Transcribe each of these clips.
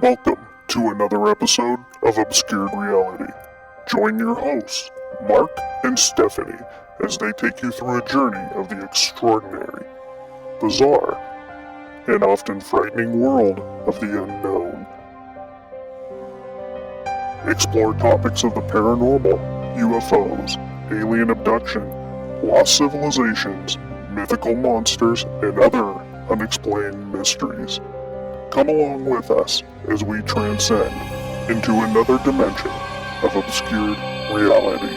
Welcome to another episode of Obscured Reality. Join your hosts, Mark and Stephanie, as they take you through a journey of the extraordinary, bizarre, and often frightening world of the unknown. Explore topics of the paranormal, UFOs, alien abduction, lost civilizations, mythical monsters, and other unexplained mysteries. Come along with us as we transcend into another dimension of obscured reality.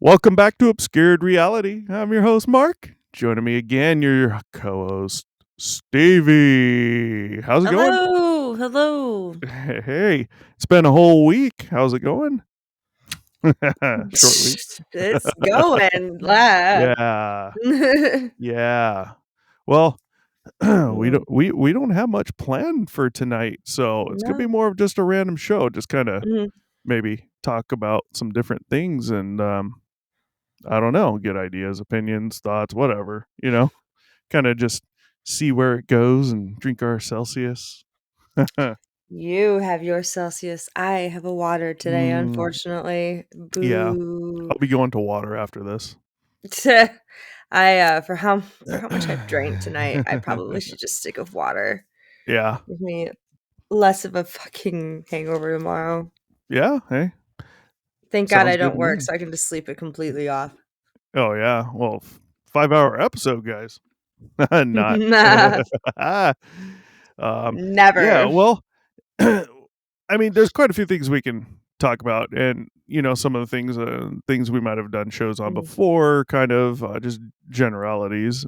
Welcome back to Obscured Reality. I'm your host, Mark. Joining me again, your co-host, Stevie. How's it going? Hello. Hey, it's been a whole week. How's it going? Short week. It's going. Yeah. Well, we don't have much planned for tonight, so it's gonna be more of just a random show. Just kind of maybe talk about some different things and I don't know, get ideas, opinions, thoughts, whatever, kind of just see where it goes and drink our Celsius. You have your Celsius. I have a water today, unfortunately. Boo. Yeah. I'll be going to water after this. For how much I've drank tonight, I probably should just stick with water. Yeah. Give me less of a fucking hangover tomorrow. Yeah, hey. Thank God I don't work, so I can just sleep it completely off. Oh, yeah. Well, 5-hour episode, guys. Not. Never. Yeah, well, I mean, there's quite a few things we can talk about, and some of the things we might have done shows on before, kind of just generalities,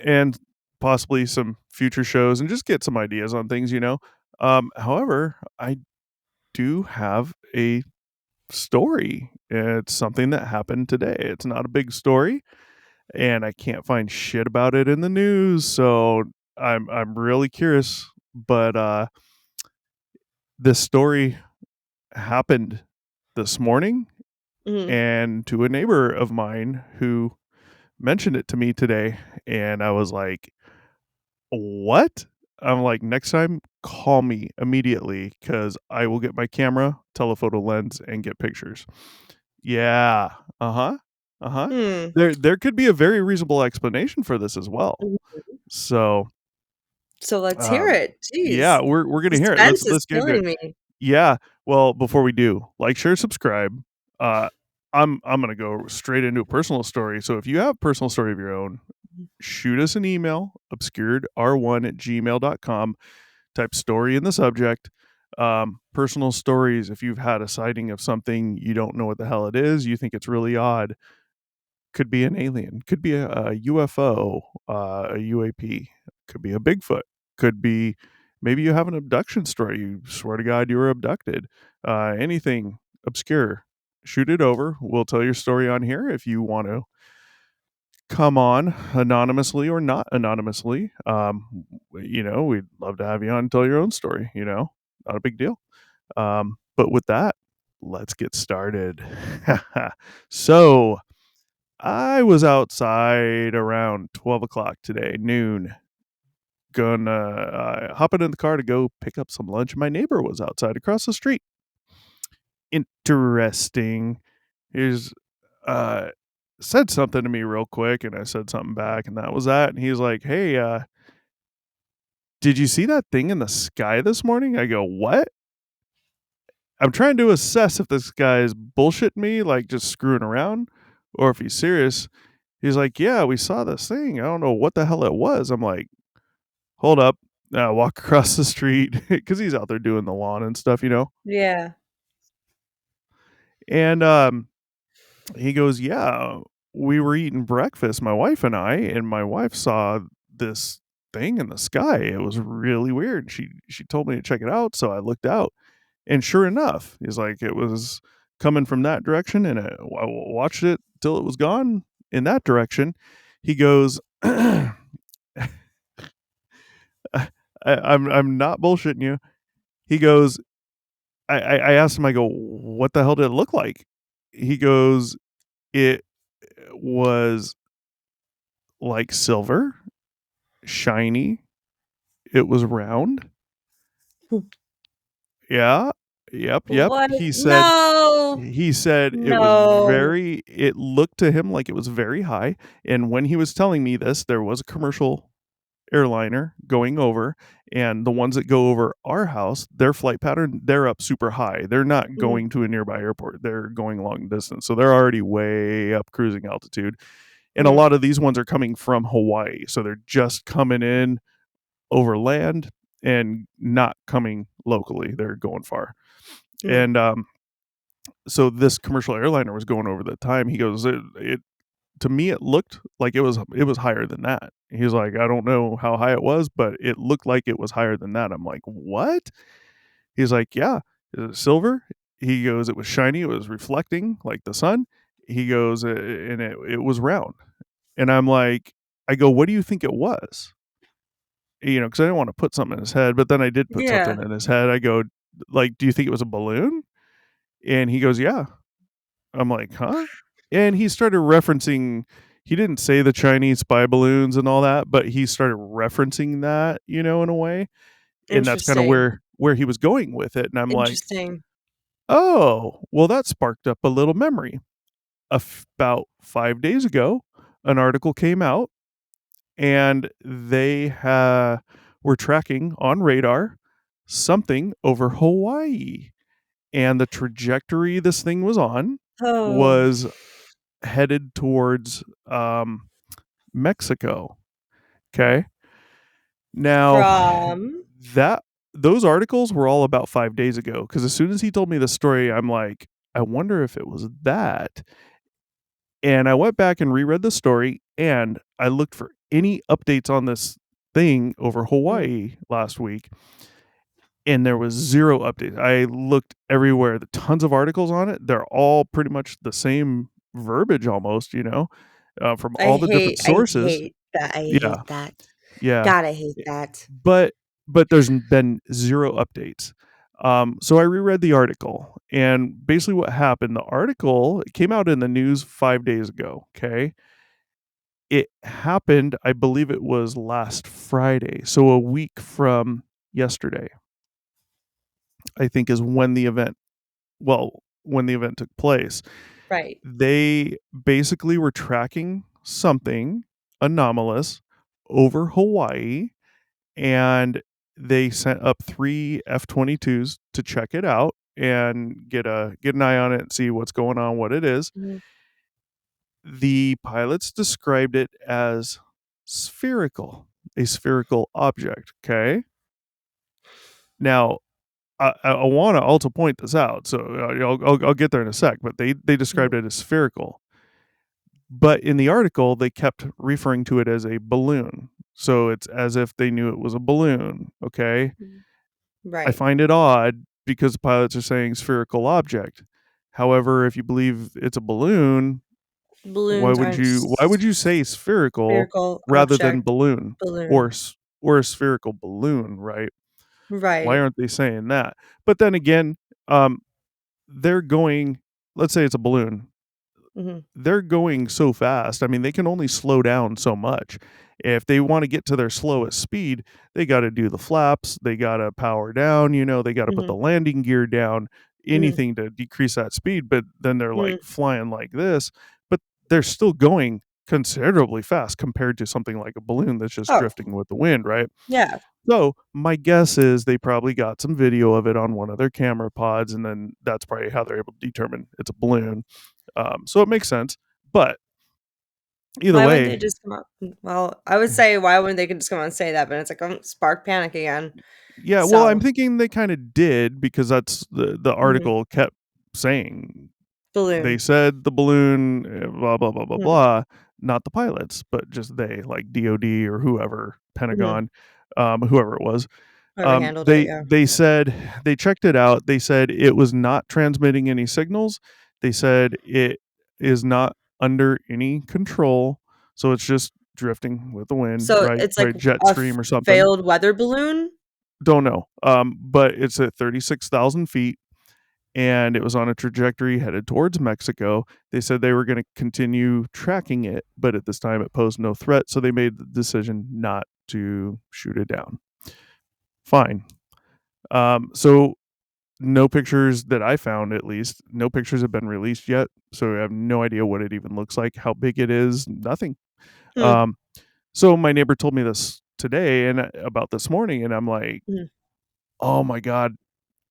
and possibly some future shows, and just get some ideas on things. However, I do have a story. It's something that happened today. It's not a big story, and I can't find shit about it in the news, so I'm really curious. But this story happened this morning, and to a neighbor of mine who mentioned it to me today, and I was like, "What?" I'm like, "Next time, call me immediately because I will get my camera, telephoto lens, and get pictures." Yeah. There could be a very reasonable explanation for this as well. So let's hear it. Jeez. Yeah, we're gonna hear it. Let's get into it. Me. Yeah. Well, before we do, like, share, subscribe. I'm gonna go straight into a personal story. So if you have a personal story of your own, shoot us an email, obscured1@gmail.com. Type story in the subject. Personal stories. If you've had a sighting of something, you don't know what the hell it is, you think it's really odd. Could be an alien, could be a UFO, a UAP, could be a Bigfoot, could be maybe you have an abduction story. You swear to God you were abducted. Anything obscure, shoot it over. We'll tell your story on here if you want to come on anonymously or not anonymously. We'd love to have you on and tell your own story. Not a big deal. But with that, let's get started. So I was outside around 12 o'clock today, noon, gonna hop into the car to go pick up some lunch. My neighbor was outside across the street. Interesting. He's said something to me real quick, and I said something back, and that was that. And he's like, "Hey, did you see that thing in the sky this morning?" I go, "What?" I'm trying to assess if this guy is bullshitting me, like just screwing around, or if he's serious. He's like, "Yeah, we saw this thing. I don't know what the hell it was." I'm like, "Hold up." I walk across the street because he's out there doing the lawn and stuff, Yeah. And he goes, "Yeah, we were eating breakfast, my wife and I, and my wife saw this thing in the sky. It was really weird. She told me to check it out, so I looked out, and sure enough, he's like, it was coming from that direction, and I watched it till it was gone in that direction." He goes, I'm not bullshitting you. He goes, I asked him, I go, "What the hell did it look like?" He goes, "It was like silver, shiny. It was round. Yeah. Yep. What? He said No. it was No. it looked to him like it was very high. And when he was telling me this, there was a commercial airliner going over, and the ones that go over our house, their flight pattern, they're up super high. They're not Mhm, going to a nearby airport. They're going long distance. So they're already way up cruising altitude. And a mhm, lot of these ones are coming from Hawaii. So they're just coming in over land and not coming locally. They're going far. mhm. And so this commercial airliner was going over the time. He goes, it to me it looked like it was higher than that. He's like, I don't know how high it was, but it looked like it was higher than that. I'm like, what? He's like, yeah. Is it silver? He goes, it was shiny. It was reflecting like the sun. He goes, and it was round. And I'm like, I go, what do you think it was? Because I didn't want to put something in his head, but then I did put something Yeah. in his head. I go, like, do you think it was a balloon? And he goes, yeah. I'm like, huh? And he started referencing, he didn't say the Chinese spy balloons and all that, but he started referencing that, in a way. And that's kind of Interesting. where he was going with it. And I'm like, Interesting. oh, well, that sparked up a little memory. About 5 days ago, an article came out, and they were tracking on radar something over Hawaii. And the trajectory this thing was on Oh, was headed towards Mexico. Okay. Now, from that those articles were all about 5 days ago. Because as soon as he told me the story, I'm like, I wonder if it was that. And I went back and reread the story, and I looked for any updates on this thing over mm, Hawaii last week, and there was zero updates. I looked everywhere, the tons of articles on it. They're all pretty much the same verbiage almost, from all the different I sources. hate that, I Yeah, hate that. yeah. God, I hate that. But there's been zero updates. So I reread the article, and basically what happened, the article it came out in the news 5 days ago. Okay, it happened, I believe it was last Friday, so a week from yesterday. I think is when the event. Well, when the event took place, Right. they basically were tracking something anomalous over Hawaii, and they sent up 3 F-22s to check it out and get an eye on it and see what's going on, what it is. Mhm. The pilots described it as spherical, a spherical object. Okay. Now, I want to also point this out. So I'll get there in a sec, but they described Mhm. it as spherical. But in the article, they kept referring to it as a balloon. So it's as if they knew it was a balloon. Okay. Mhm. I Right. find it odd because pilots are saying spherical object. However, if you believe it's a balloon, Balloons aren't why would you say spherical spherical rather than object. balloon Balloon. or a spherical balloon, right? Why Right. aren't they saying that? But then again, um, they're going. Let's say it's a balloon. Mhm. They're going so fast. I mean, they can only slow down so much. If they want to get to their slowest speed, they got to do the flaps, they got to power down, they got to put the Mhm. landing gear down, Mhm. anything to decrease that speed. But then they're like Mhm. flying like this, but they're still going considerably fast compared to something like a balloon that's just Oh, drifting with the wind, right? yeah. So my guess is they probably got some video of it on one of their camera pods, and then that's probably how they're able to determine it's a balloon. So it makes sense. But either Why wouldn't they way, just come out well, I would say why wouldn't they just come out and say that, but it's like, spark panic again. yeah, well, I'm So thinking they kind of did because that's the mhm. article kept saying. They Balloon. said the balloon, blah blah blah blah Mhm. blah, not the pilots, but just they, like DoD or whoever, Mhm. Pentagon, whoever it was. Whoever handled it, They yeah. said they checked it out. They said it was not transmitting any signals. They said it is not under any control, so it's just drifting with the wind, So right? it's like Right, jet a stream or something. failed weather balloon? Don't know. But it's at 36,000 feet, and it was on a trajectory headed towards Mexico. They said they were going to continue tracking it, but at this time it posed no threat, so they made the decision not to shoot it down. Fine. So no pictures that I found, at least, no pictures have been released yet. So I have no idea what it even looks like, how big it is, nothing. Hmm. Um, so my neighbor told me this today and about this morning, and I'm like, Mhm. oh my God,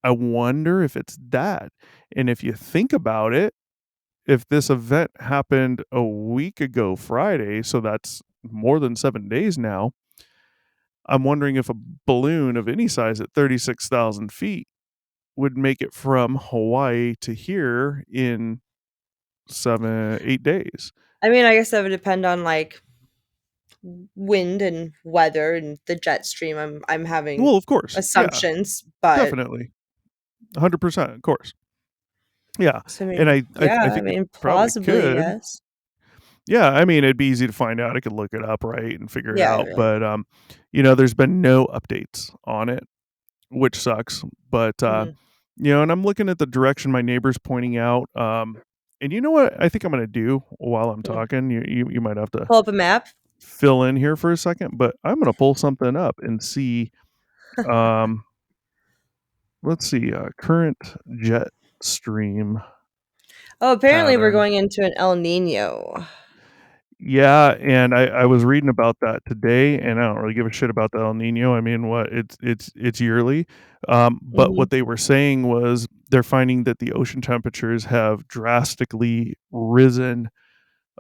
I wonder if it's that. And if you think about it, if this event happened a week ago Friday, so that's more than 7 days now, I'm wondering if a balloon of any size at 36,000 feet would make it from Hawaii to here in 7, 8 days. I mean, I guess that would depend on like wind and weather and the jet stream. I'm having Well, of course. Yeah, assumptions, but definitely. 100%, of course. Yeah, so I and mean, I yeah, I think it mean, probably plausibly, could. yes. Yeah, I mean, it'd be easy to find out. I could look it up, right, and figure it Yeah, out, right. but, there's been no updates on it, which sucks, but, Mhm. and I'm looking at the direction my neighbor's pointing out, and you know what I think I'm gonna do while I'm Mm. talking? You might have to Pull up a map. fill in here for a second, but I'm gonna pull something up and see, um, let's see, current jet stream Oh, apparently we're pattern. going into an El Nino. Yeah, and I was reading about that today, and I don't really give a shit about the El Nino. I mean, what it's yearly, but Mhm. what they were saying was they're finding that the ocean temperatures have drastically risen,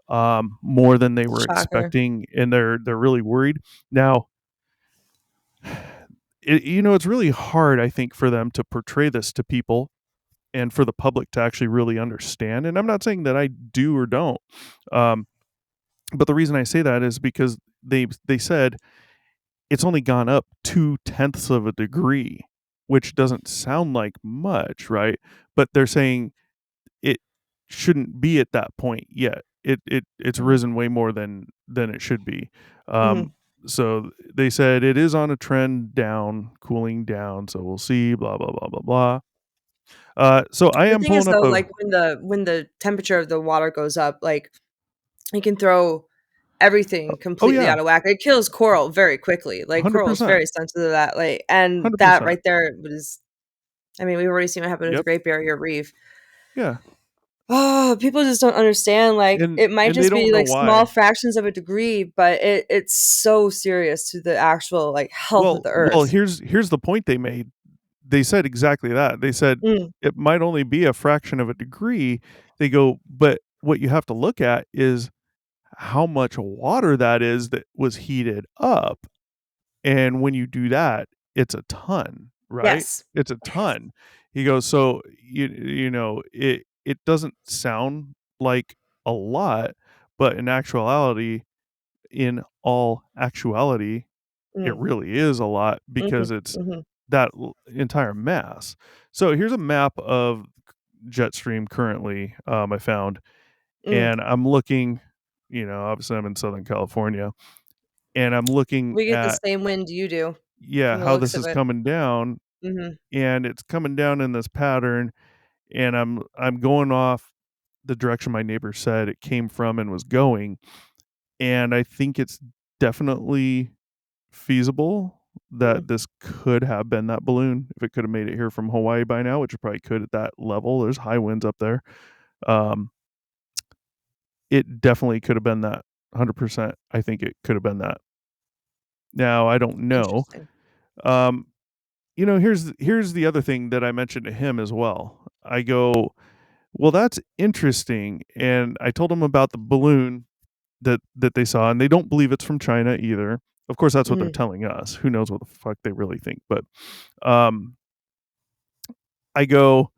more than they were Shocker. expecting, and they're really worried. Now, it's really hard, I think, for them to portray this to people and for the public to actually really understand. And I'm not saying that I do or don't, um, but the reason I say that is because they said it's only gone up 0.2 of a degree, which doesn't sound like much, right? But they're saying it shouldn't be at that point yet. It's Mhm. risen way more than it should be. Mhm. So they said it is on a trend down, cooling down. So we'll see. Blah blah blah blah blah. So I The am thing is pulling up though, a like when the temperature of the water goes up, like it can throw everything oh completely yeah, out of whack. It kills coral very quickly. Like hundred coral is percent, very sensitive to that. Like, and hundred that percent. right there was, I mean, we've already seen what happened with the Yep. Great Barrier Reef. Yeah. Oh, people just don't understand. Like, And it might and they just be don't know like small why. fractions of a degree, but it's so serious to the actual like health of the Well, earth. here's the point they made. They said exactly that. They said Mm, it might only be a fraction of a degree. They go, but what you have to look at is how much water that is that was heated up. And when you do that, it's a ton, right? yes, It's a it is. ton. He goes, so it doesn't sound like a lot, but in all actuality, it Mm, really is a lot because mhm, it's mhm, that entire mass. So here's a map of jet stream currently, I found, mm. and I'm looking, obviously I'm in Southern California, and I'm looking We get the at, same wind you do yeah, from the how looks this of is it. coming down, Mhm, and it's coming down in this pattern, and I'm going off the direction my neighbor said it came from and was going, and I think it's definitely feasible mm. that this could have been that balloon if it could have made it here from Hawaii by now, which it probably could at that level. There's high winds up there. Um, it definitely could have been that. 100%. I think it could have been that. Now I don't know. Interesting. Um, here's the other thing that I mentioned to him as well. I go, well, that's interesting, and I told him about the balloon that they saw, and they don't believe it's from China either. Of course, that's what they're Mhm, telling us. Who knows what the fuck they really think? But um, I go,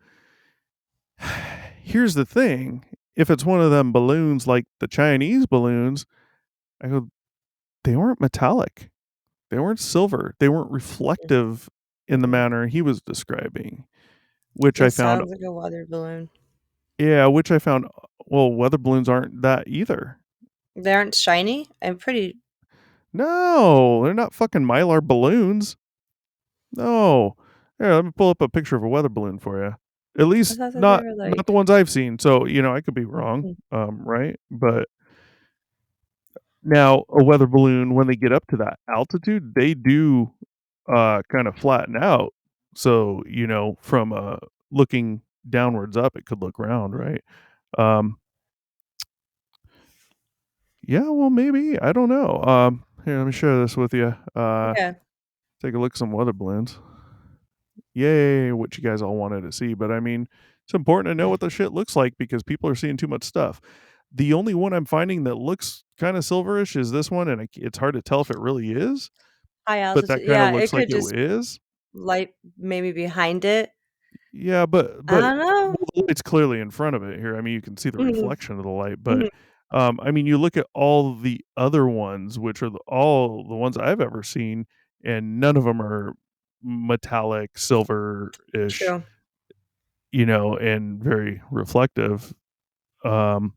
here's the thing. If it's one of them balloons like the Chinese balloons, I go, they weren't metallic. They weren't silver. They weren't reflective in the mhm. manner he was describing, which I This found, sounds like a weather balloon. yeah, well, weather balloons aren't that either. They aren't shiny? I'm pretty No, they're not fucking Mylar balloons. No. Here, let me pull up a picture of a weather balloon for you. At I least thought that they not were not like the ones I've seen. So, I could be wrong, mm, right? But Now, a weather balloon, when they get up to that altitude, they do kind of flatten out. So, from looking downwards up, it could look round, right? Um, yeah, well, maybe. I don't know. Here, let me share this with you. Yeah. Take a look at some weather balloons. Yay, what you guys all wanted to see. But I mean, it's important to know what the shit looks like because people are seeing too much stuff. The only one I'm finding that looks kind of silverish is this one, and it's hard to tell if it really is, High but that altitude. kind of Yeah, it looks like could it just is. light maybe behind it. Yeah, but I but don't know. well, the light's clearly in front of it here. I mean, you can see the Mhm, reflection of the light, but mhm. I mean, you look at all the other ones, which are all the ones I've ever seen, and none of them are metallic, silver-ish, True. and very reflective. Um,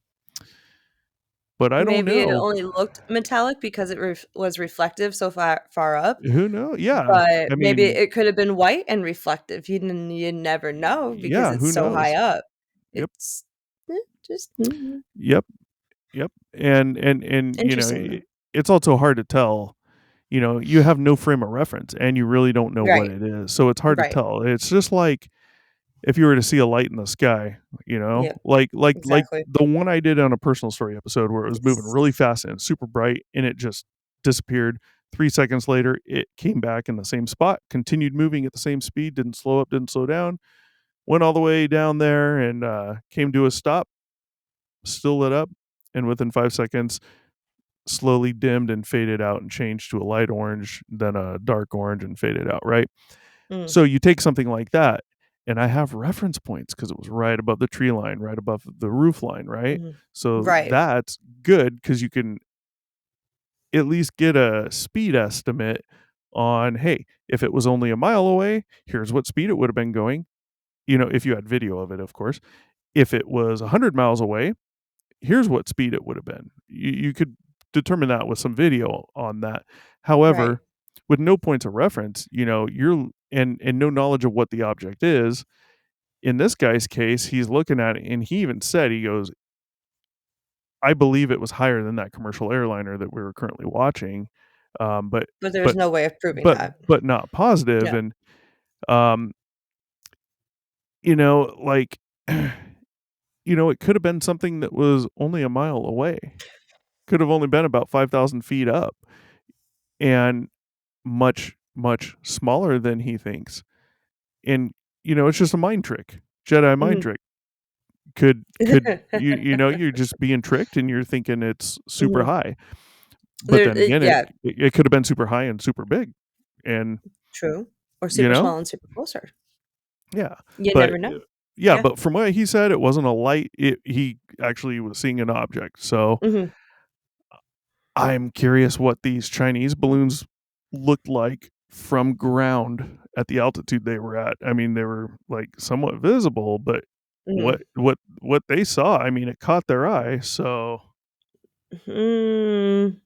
but I don't Maybe it know. only looked metallic because it was reflective so far up, Who knows? Yeah, but I maybe mean, it could have been white and reflective. You never know because yeah, it's who so high knows? up. Yep, It's just yep, yep, and interesting though. it's also hard to tell. You have no frame of reference and you really don't know what Right, it is. So it's hard to right. tell. It's just like if you were to see a light in the sky, Yep, like exactly. the one I did on a personal story episode where it was moving Yes. really fast and super bright and it just disappeared. 3 seconds later, it came back in the same spot, continued moving at the same speed, didn't slow up, didn't slow down, went all the way down there and came to a stop, still lit up, and within 5 seconds slowly dimmed and faded out and changed to a light orange, then a dark orange and faded out, right? Mm, So you take something like that, and I have reference points because it was right above the tree line, right above the roof line, right? mhm. So Right. that's good because you can at least get a speed estimate on, hey, if it was only a mile away, here's what speed it would have been going. If you had video of it, of course. If it was 100 miles away, here's what speed it would have been. You could determine that with some video on that. Right. However, with no points of reference, you're and no knowledge of what the object is. In this guy's case, he's looking at it and he even said, he goes, I believe it was higher than that commercial airliner that we were currently watching. But But there's but no way of proving but that. but not positive. Yeah. And um, like it could have been something that was only a mile away. Could have only been about 5,000 feet up and much, much smaller than he thinks. And, it's just a mind trick, Jedi mind Mhm. trick. Could you're just being tricked and you're thinking it's super Mhm. high. But then again, it Yeah, it could have been super high and super big. And, true. Or you super know? small and super closer. Yeah. You But, never know. yeah, Yeah. but from what he said, it wasn't a light. He actually was seeing an object. So Mhm. I'm curious what these Chinese balloons looked like from ground at the altitude they were at. I mean, they were like somewhat visible, but Mhm. what they saw, I mean, it caught their eye. So, Mm,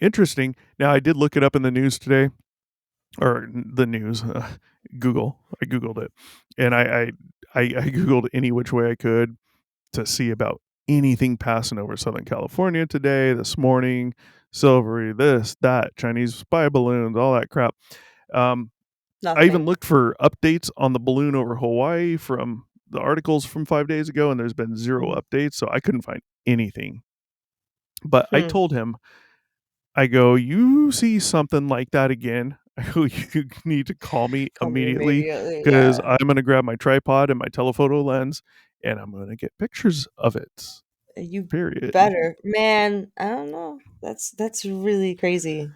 interesting. Now, I did look it up in the news today, or the news, Google. I Googled it, and I Googled any which way I could to see about anything passing over Southern California today, this morning, silvery, this, that, Chinese spy balloons, all that crap. Um, I even nothing. looked for updates on the balloon over Hawaii from the articles from 5 days ago, and there's been zero Mhm. updates, so I couldn't find anything. But I Hmm. told him, I go, you see something like that again? I go, you need to call me Call me immediately immediately, because yeah. I'm going to grab my tripod and my telephoto lens and I'm going to get pictures of it. You Period. better. Man, I don't know. That's really crazy.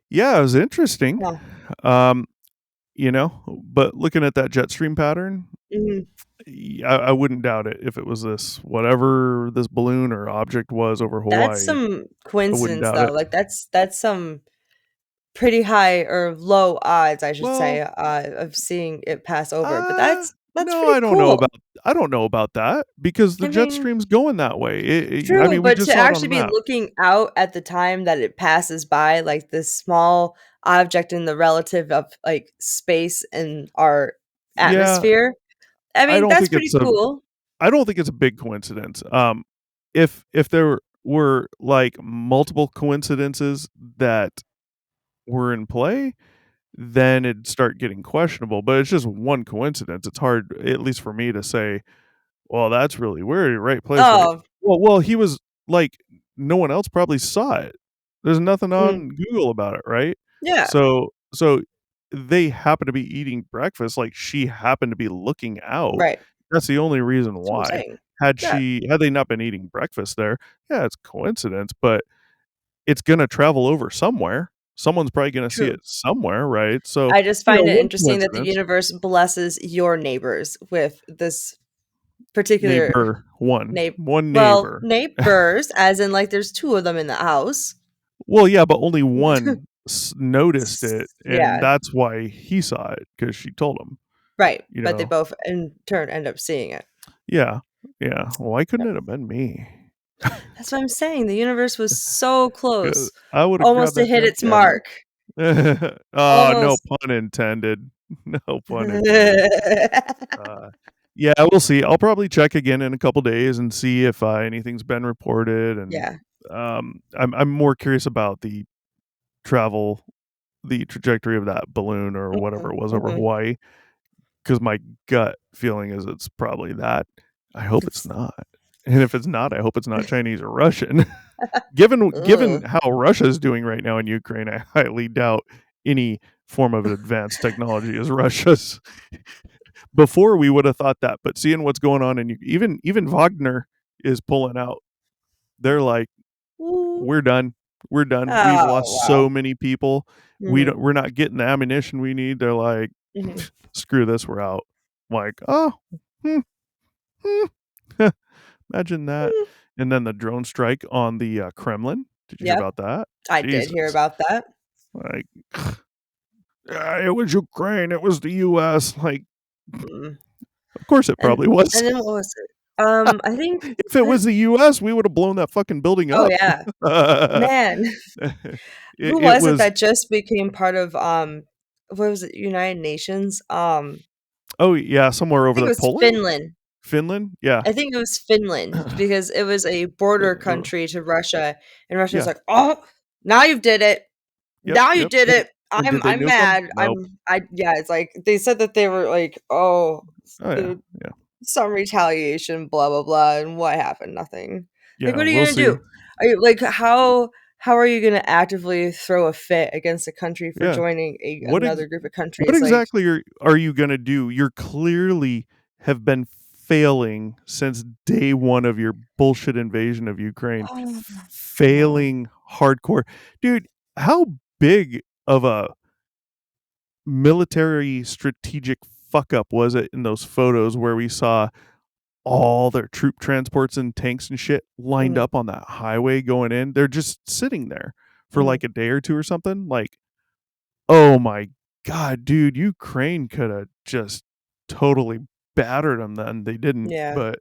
Yeah, it was interesting. Huh. Um, but looking at that jet stream pattern, Mhm. I wouldn't doubt it if it was this whatever this balloon or object was over That's Hawaii. some I wouldn't coincidence, doubt it. though. Like, that's some pretty high or low odds, I should Well, say, of seeing it pass over, but uh, that's no, pretty cool. I don't know about that because the I jet mean, stream's going that way. I true, mean, we but just to saw it on actually the be map. looking out at the time that it passes by, like, this small object in the relative of, like, space and our Yeah, atmosphere, I I mean, don't that's think pretty it's a cool. I don't think it's a big coincidence. If there were were like multiple coincidences that were in play, then it'd start getting questionable. But it's just one coincidence. It's hard, at least for me, to say, well, that's really weird. Right place, right. Oh, Well, he was like, no one else probably saw it. There's nothing mhm, on Google about it, right? yeah, So they happen to be eating breakfast, like she happened to be looking out. right. That's the only reason That's what I'm why. saying. Had Yeah, they not been eating breakfast there, yeah, it's coincidence, but it's gonna travel over somewhere. Someone's probably gonna see true. it somewhere, right? So, I just find it one interesting that the coincidence. universe blesses your neighbors with this particular Neighbor 1. neigh One well, neighbor. neighbors, as in, like, there's 2 of them in the house. Well, yeah, but only one noticed S it, and yeah, that's why he saw it, because she told him, right, you but they know? both in turn end up seeing it. Yeah, yeah. Why couldn't Yep. it have been me? That's what I'm saying, the universe was so 'Cause close, I would've almost grabbed to that hit damn its cabinet. mark, Oh, no almost. pun intended. No pun intended. Uh, yeah, we'll see. I'll probably check again in a couple days and see if, anything's been reported, and, Yeah, I'm more curious about the trajectory of that balloon or whatever mhm, it was over mhm. Hawaii. Because my gut feeling is it's probably that. I hope it's It's not. And if it's not, I hope it's not Chinese or Russian. Given ugh. how Russia's doing right now in Ukraine, I highly doubt any form of advanced technology is Russia's. Before we would have thought that, but seeing what's going on, and even Wagner is pulling out. They're like, Ooh. we're done. We're done. We've Oh, lost so wow. many people. Mhm, We're not getting the ammunition we need. They're like, mhm. screw this, we're out. I'm like, oh, hmm, hmm. Imagine that. Mm. And then the drone strike on the Kremlin. Did you hear Yep, about that? I did hear Jesus. about that. Like, it was Ukraine. It was the U.S. Like, Mm. of course it And probably was. and then what was it? I think If it was the U.S., we would have blown that fucking building oh, up. yeah. it, Man, who it was it was, that just became part of, what was it, United Nations? oh, yeah, somewhere I over think it there. was Poland? Finland. Finland? Yeah. I think it was Finland because it was a border country to Russia, and Russia's Yeah. like, "Oh, now you did it. Yep. Now you Yep. did And, it. and did they I'm nuke them? mad. Nope. Yeah." It's like they said that they were like, "Oh, Oh, yeah. there Yeah. some retaliation, blah blah blah," and what happened? Nothing. Like, Yeah. what are you We'll gonna do? see. Are you like how are you gonna actively throw a fit against a country for Yeah. joining What another group of what countries? Like, exactly are you gonna do? You're clearly have been failing since day one of your bullshit invasion of Ukraine. oh, no. Failing hardcore. Dude, how big of a military strategic fuck up was it in those photos where we saw all their troop transports and tanks and shit lined Mhm, up on that highway going in? They're just sitting there for mhm. like a day or two or something. Like, oh my god, dude, Ukraine could have just totally battered them then. They didn't, Yeah. but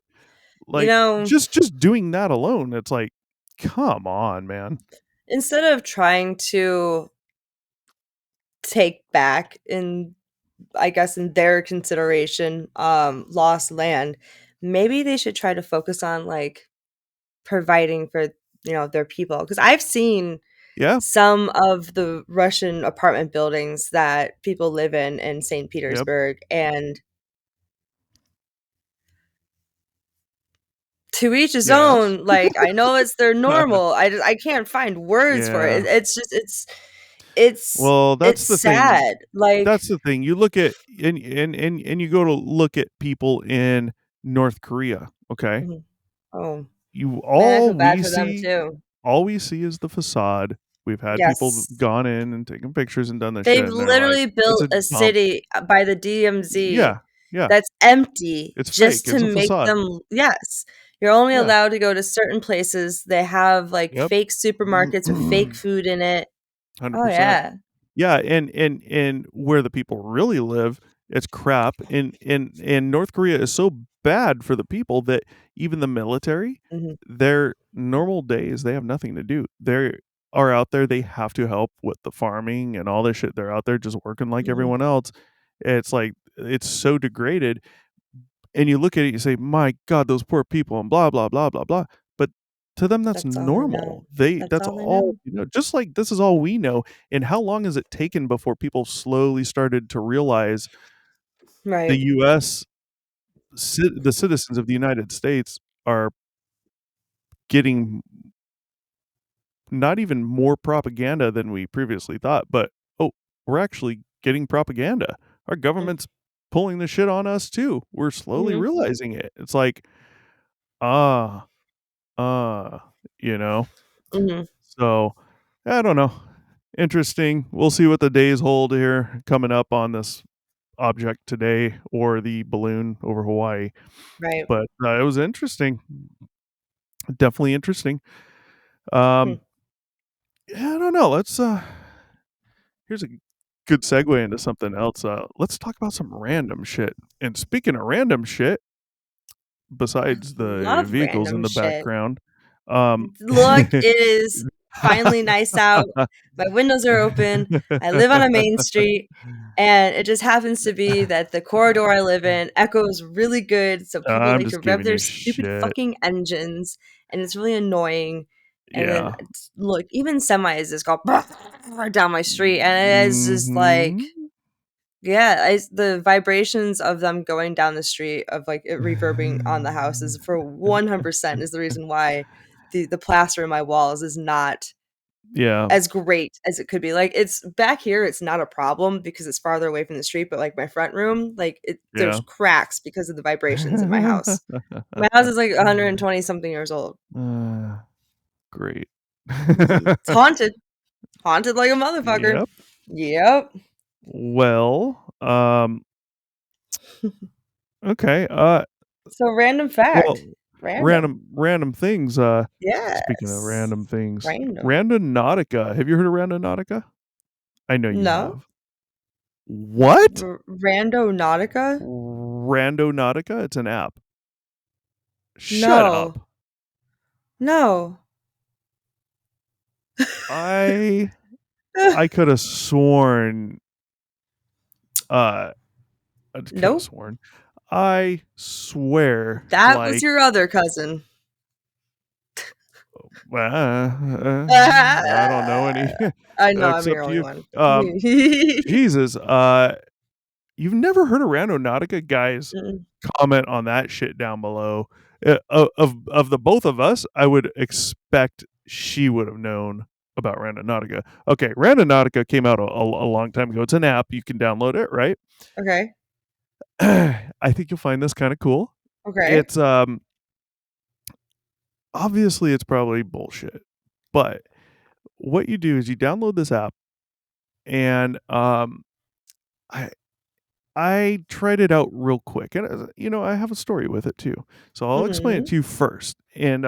You like know, just doing that alone, it's like, come on, man. instead of trying to take back in I guess in their consideration, lost land, maybe they should try to focus on like providing for, their people. Because I've seen Yeah. some of the Russian apartment buildings that people live in St. Yep. Petersburg, and to each his Yes. own. Like, I know it's their normal. I can't find words for it. Yeah. It's just it's Well, that's it's the thing. sad. Like, That's the thing. You look at and you go to look at people in North Korea, okay? mhm. Oh, You man, I feel bad for them too. all we see is the facade. We've had people Yes. gone in and taken pictures and done this shit, They've and they're like, literally "It's built a a dump." city, by the DMZ Yeah, yeah. that's empty It's fake. just to It's a make facade. them yes. You're only Yeah. allowed to go to certain places. They have, like, Yep. fake supermarkets with fake food in it. Oh, 100%. yeah. Yeah, and where the people really live, it's crap. And North Korea is so bad for the people that even the military, Mhm, their normal days, they have nothing to do. They are out there, they have to help with the farming and all this shit. They're out there just working like mhm, everyone else. It's like it's so degraded. And you look at it, you say, "My God, those poor people," and blah blah blah blah blah. But To them, that's That's all they know. normal. They That's that's all they all know. just like this is all we know. And how long has it taken before people slowly started to realize the Right. US the citizens of the United States are getting not even more propaganda than we previously thought, but oh, we're actually getting propaganda. Our government's pulling the shit on us too. We're slowly Mhm. realizing it. It's like, ah, ah, you know. Mhm. So, I don't know. Interesting. We'll see what the days hold here coming up on this object today or the balloon over Hawaii. Right. But it was interesting. Definitely interesting. Hmm. Yeah, I don't know. Here's a good segue into something else. Let's talk about some random shit. And speaking of random shit, besides the Love vehicles in random the shit. background, um, Look, it is finally nice out. My windows are open. I live on a main street, and it just happens to be that the corridor I live in echoes really good, so people I'm like to just rev giving their you stupid shit. fucking engines, and it's really annoying. And then Yeah. look, even semis just go down my street, and it is just like, Mhm. yeah, the vibrations of them going down the street of like it reverbing on the house is for 100% is the reason why the plaster in my walls is not Yeah. as great as it could be. Like it's back here, it's not a problem because it's farther away from the street, but like my front room, like there's Yeah. cracks because of the vibrations in my house. My house is like 120 something years old. Uh, great. It's haunted, haunted like a motherfucker. Yep. Yep. Well, okay. So random Well, fact, random. random things. Speaking of Yes, random things, random. Randonautica. Have you heard of Randonautica? I know you No, have. What? Randonautica. Randonautica? It's an app. Shut No, up. no. I I could have sworn. Uh, I could have Nope. sworn. I swear, That was like, your other cousin. I don't know any I know I'm your except only you. one. Jesus, you've never heard of Randonautica, guys? Mm, Comment on that shit down below. Of the both of us, I would expect she would have known about Randonautica. Okay, Randonautica came out a long time ago. It's an app you can download it, right? okay. I think you'll find this kind of cool. Okay. It's obviously it's probably bullshit, but what you do is you download this app and I I tried it out real quick, and I have a story with it too. So I'll explain it Mhm. to you first. And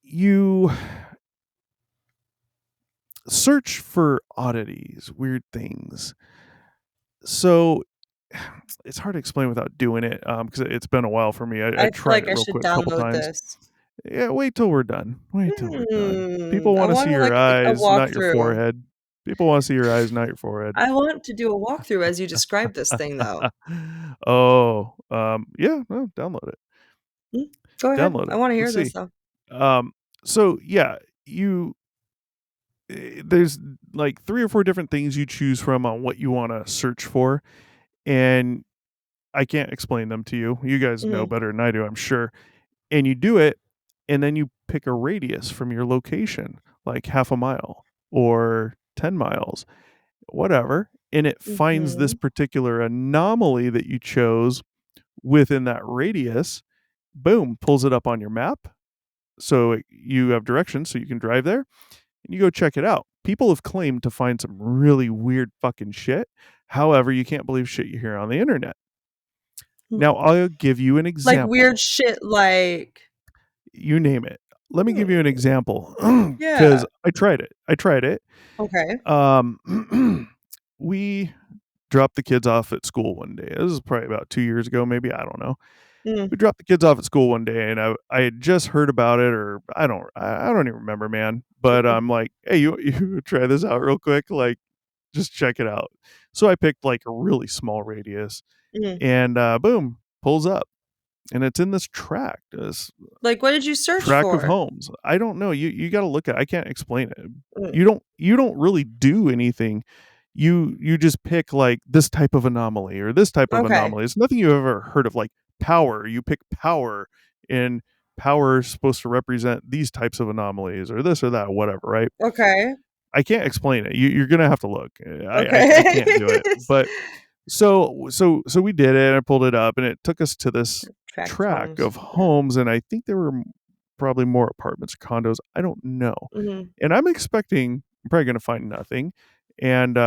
you search for oddities, weird things. So it's hard to explain without doing it because it's been a while for me. I I feel tried like it I real should quick a couple download times. this. Yeah, wait till we're done. Wait till we're done. People I want to see wanna, your like, a eyes, not your walkthrough. forehead. People want to see your eyes, not your forehead. I want to do a walkthrough as you describe this thing, though. Oh, yeah, no, download it. Mm, go ahead. Download I it. wanna We'll hear this, see. though. Um, so yeah, there's like 3 or 4 different things you choose from on what you want to search for, and I can't explain them to you. You guys know Mhm, better than I do, I'm sure. And you do it, and then you pick a radius from your location, like half a mile or 10 miles, whatever, and it finds this mhm, particular anomaly that you chose within that radius. Boom, pulls it up on your map. So you have directions so you can drive there and you go check it out. People have claimed to find some really weird fucking shit. However, you can't believe shit you hear on the internet. mm. Now, I'll give you an Like, weird example. shit like You name it. Let me give you an hmm, example yeah, because I tried it. I tried it. okay. We dropped the kids off at school one day. This is probably about 2 years ago, maybe. I don't know. Mm, We dropped the kids off at school one day, and I had just heard about it, or I don't even remember, man. But mhm, I'm like, hey, you try this out real quick, like just check it out. So I picked like a really small radius, mhm, and boom, pulls up. and it's in this tract, this Like, what did you search tract of for? homes. I don't know. You got to look at. I can't explain it. Mm, You don't really do anything. You just pick like this type of anomaly or this type of okay. anomaly. It's nothing you've ever heard of, like power. You pick power, and power is supposed to represent these types of anomalies or this or that, whatever, right? Okay. I can't explain it. You're gonna have to look. I can't do it. Okay. But so we did it. I pulled it up, and it took us to this Tract of track homes. of Yeah. homes, and I think there were probably more apartments or condos. I don't know. Mhm. And I'm probably gonna find nothing. And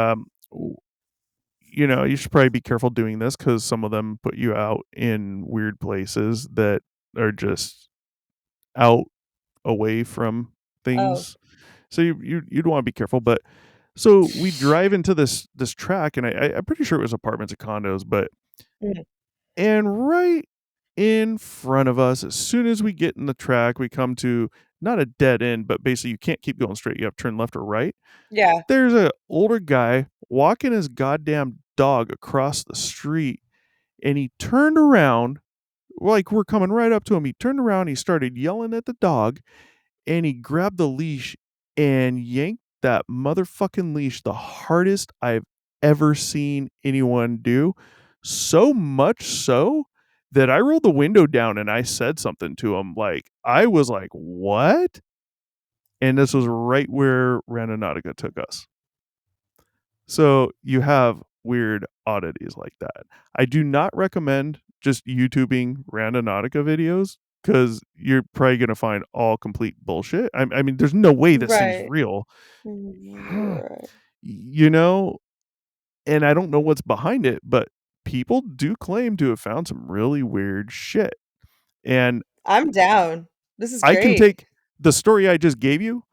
you should probably be careful doing this because some of them put you out in weird places that are just out away from Oh. things. So you'd want to be careful. But so we drive into this track, and I'm pretty sure it was apartments or condos, but Mhm. and right in front of us, as soon as we get in the track, we come to not a dead end, but basically you can't keep going straight. You have to turn left or right. Yeah. There's a older guy walking his goddamn dog across the street, and he turned around, like we're coming right up to him. He turned around, he started yelling at the dog, and he grabbed the leash and yanked that motherfucking leash the hardest I've ever seen anyone do. So much so that I rolled the window down and I said something to him. Like, I was like, what? And this was right where Randonautica took us. So you have weird oddities like that. I do not recommend just YouTubing Randonautica videos because you're probably going to find all complete bullshit. I mean, there's no way this thing's Right. real, Right. you know, and I don't know what's behind it, but people do claim to have found some really weird shit. And I'm down. This is I can great. take the story I just gave you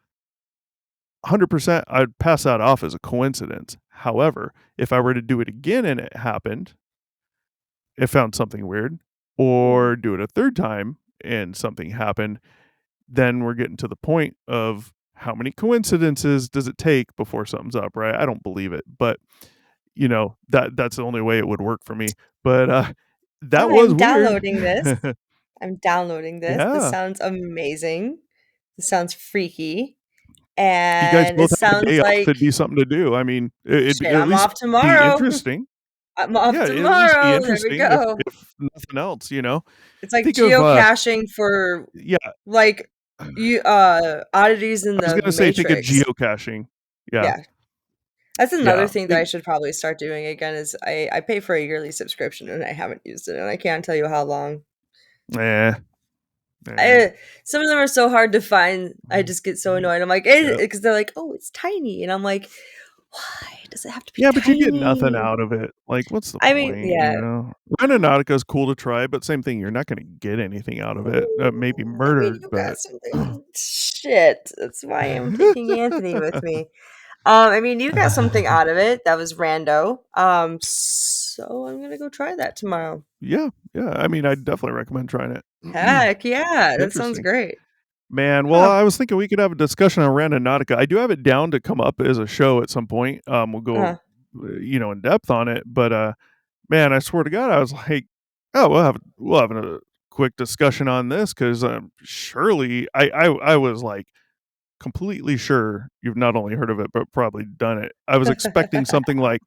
100%. I'd pass that off as a coincidence. However, if I were to do it again and it happened, it found something weird, Mhm. or do it a third time and something happened, then we're getting to the point of how many coincidences does it take before something's up, right? I don't believe it, but that's the only way it would work for me. But that was I'm weird. downloading this. I'm downloading this. This Yeah. sounds amazing. This sounds freaky. You guys And it both have a sounds day off. like It'd be something to do. I mean, it'd shit, at I'm least off be tomorrow. interesting. I'm off Yeah, it'd at least be tomorrow. There we interesting go. if nothing else. It's like Think of geocaching for yeah. like you oddities in I was the gonna say think of Matrix. geocaching. Yeah. Yeah. That's another Yeah. thing that I should probably start doing again is I pay for a yearly subscription and I haven't used it and I can't tell you how long. Eh. Eh. I, some of them are so hard to find. I just get so annoyed. I'm like, Yep. because they're like, oh, it's tiny, and I'm like, why does it have to be Yeah, but you get nothing tiny? out of it. Like, what's the I mean, point, you yeah. know? Randonautica is cool to try, but same thing, you're not gonna get anything out of it. Maybe I mean, murdered, you got but something. Shit, that's why I'm taking Anthony with me. I mean, you got something out of it. That was rando. So I'm gonna go try that tomorrow. yeah, yeah. I mean, I'd definitely recommend trying it. Heck yeah, that sounds Interesting. great. Man, well, Huh. I was thinking we could have a discussion on Randonautica. I do have it down to come up as a show at some point. We'll go, Uh, in depth on it. But man, I swear to God, I was like, oh, we'll have a quick discussion on this because surely I was like completely sure you've not only heard of it but probably done it. I was expecting something like,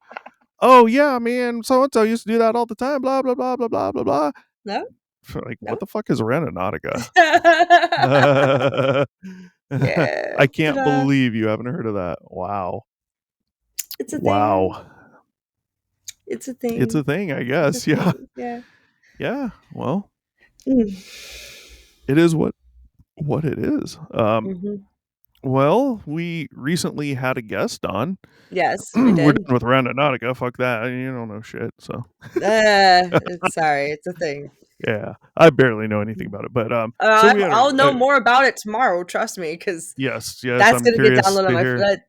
oh yeah, man, so and so used to do that all the time. Blah blah blah blah blah blah blah. no, Like, what no. the fuck is Randonautica? Yeah, I can't ta-da. believe you haven't heard of that. Wow. It's a thing. Wow. It's a It's a thing. thing, I It's a guess. Yeah. thing. Yeah. Yeah. Well, Mm. it is what it is. Mhm. Well, we recently had a guest on. Yes, we We're did. done with Randonautica. Fuck that. You don't know shit. So It's sorry, it's a thing. yeah, I barely know anything about it. But so I we had I'll know a more about it tomorrow, trust me, because yes. that's I'm gonna get curious downloaded on to my hear. that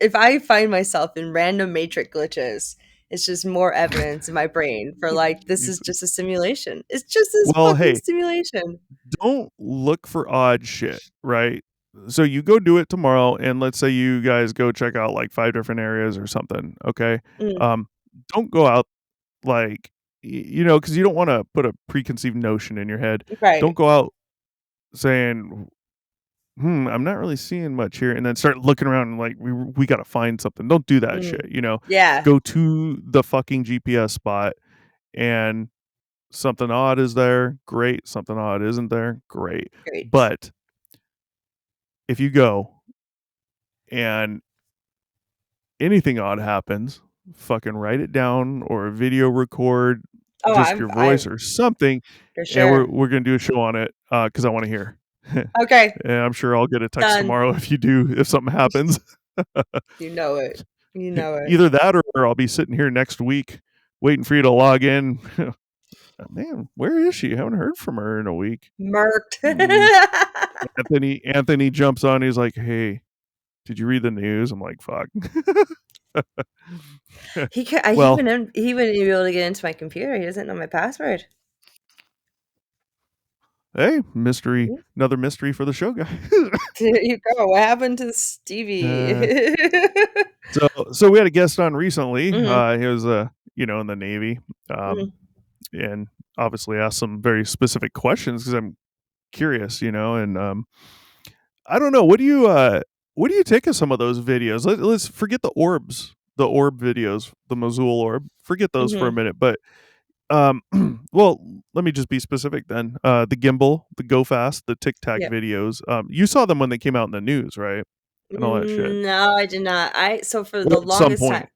if I find myself in random matrix glitches, it's just more evidence in my brain for, like, this is Jesus. just a simulation. It's just this Well, fucking hey, simulation. don't look for odd shit, right? So you go do it tomorrow, and let's say you guys go check out like 5 different areas or something. Okay, Mm, um, don't go out like you know, because you don't want to put a preconceived notion in your head. Don't Right. go out saying, I'm not really seeing much here, and then start looking around and like we got to find something. Don't do that Mm. shit. You know, Yeah. go to the fucking GPS spot, and something odd is there. Great. Something odd isn't there. Great. Great. But if you go and anything odd happens, fucking write it down or video record Oh, just your voice I'm or something, for and we're sure. we're gonna do a show on it because I want to hear. Okay. And I'm sure I'll get a text Done. tomorrow if something happens. You know it. You know it. Either that or I'll be sitting here next week waiting for you to log in. Man, where is she? I haven't heard from her in a week. Murked. Hmm. Anthony jumps on. He's like, "Hey, did you read the news?" I'm like, "Fuck." Well, He wouldn't be able to get into my computer. He doesn't know my password. hey, mystery, Mm. another mystery for the show guy. There you go. What happened to Uh, Stevie? so we had a guest on recently. Mhm, He was in the Navy, mhm, and obviously asked some very specific questions because I'm curious, and I don't know. What do you take of some of those videos? Let's forget the orb videos, the Mosul orb. Forget those for a mhm, minute. But um, well, let me just be specific then. The gimbal, the go fast, the tic tac yep. videos. You saw them when they came out in the news, right? And all that shit. No, I did not. So for Or the at some longest time point.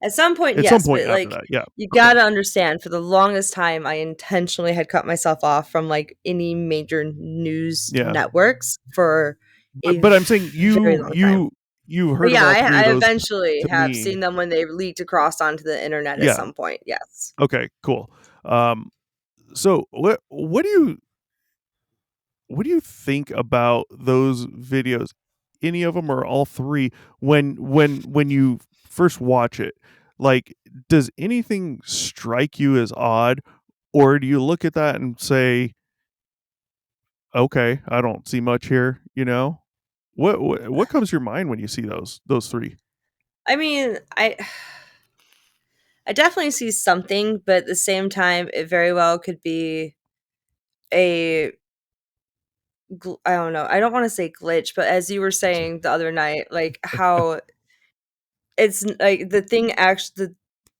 at some point, At some yes, point but, after like, that, yeah. you Okay. gotta understand, for the longest time, I intentionally had cut myself off from, like, any major news Yeah. networks for a But I'm saying very you long time. you you But heard of yeah, all three of I those eventually to have me. seen them when they leaked across onto the internet at Yeah. some point, yes. Okay, cool. Um, so what do you think about those videos? Any of them or all three when you first watch it? Like, does anything strike you as odd, or do you look at that and say, "Okay, I don't see much here," you know? What comes to your mind when you see those three? I mean, I definitely see something, but at the same time, it very well could be a I don't know. I don't wanna say glitch, but as you were saying the other night, like, how like, the thing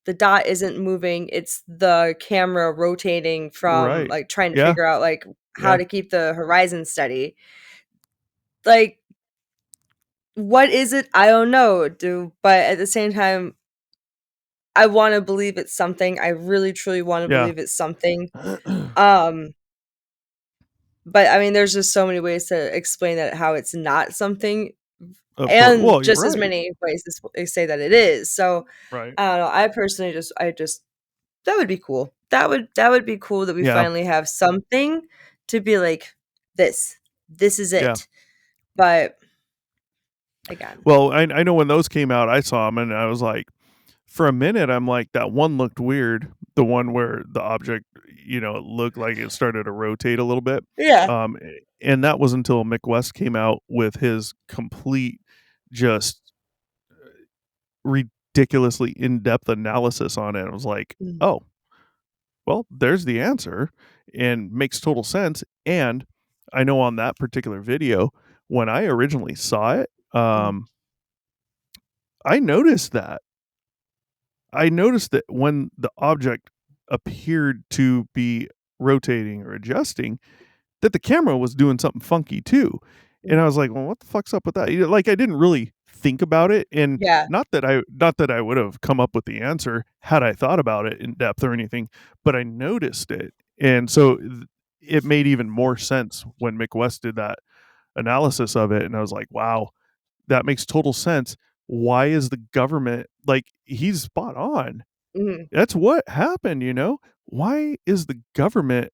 the dot isn't moving, it's the camera rotating from, Right. like, trying to Yeah, figure out, like, how yeah, to keep the horizon steady. Like, what is it? I don't know, dude, but at the same time, I wanna believe it's something. I really, truly wanna yeah. believe it's something. Um, but, I mean, there's just so many ways to explain that how it's not something, Of course. and Well, you're just as right. many ways to say that it is. So, Right. I don't know, I just that would be cool. That would be cool that we Yeah, finally have something to be like, this is yeah. it." But, again Well, I know when those came out, I saw them and I was like, for a minute, I'm like, that one looked weird. The one where the object, it looked like it started to rotate a little bit. Yeah. Um, and that was until Mick West came out with his complete, just ridiculously in depth analysis on it. I was like, Mm, oh, well, there's the answer and makes total sense. And I know on that particular video, when I originally saw it, mm, I noticed that. I noticed that when the object appeared to be rotating or adjusting, that the camera was doing something funky too. And mm. I was like, "Well, what the fuck's up with that?" Like I didn't really think about it, and Yeah. not that I would have come up with the answer had I thought about it in depth or anything, but I noticed it, and so it made even more sense when Mick West did that analysis of it, and I was like, "Wow, that makes total sense. Why is the government like he's spot on? Mhm, That's what happened. Why is the government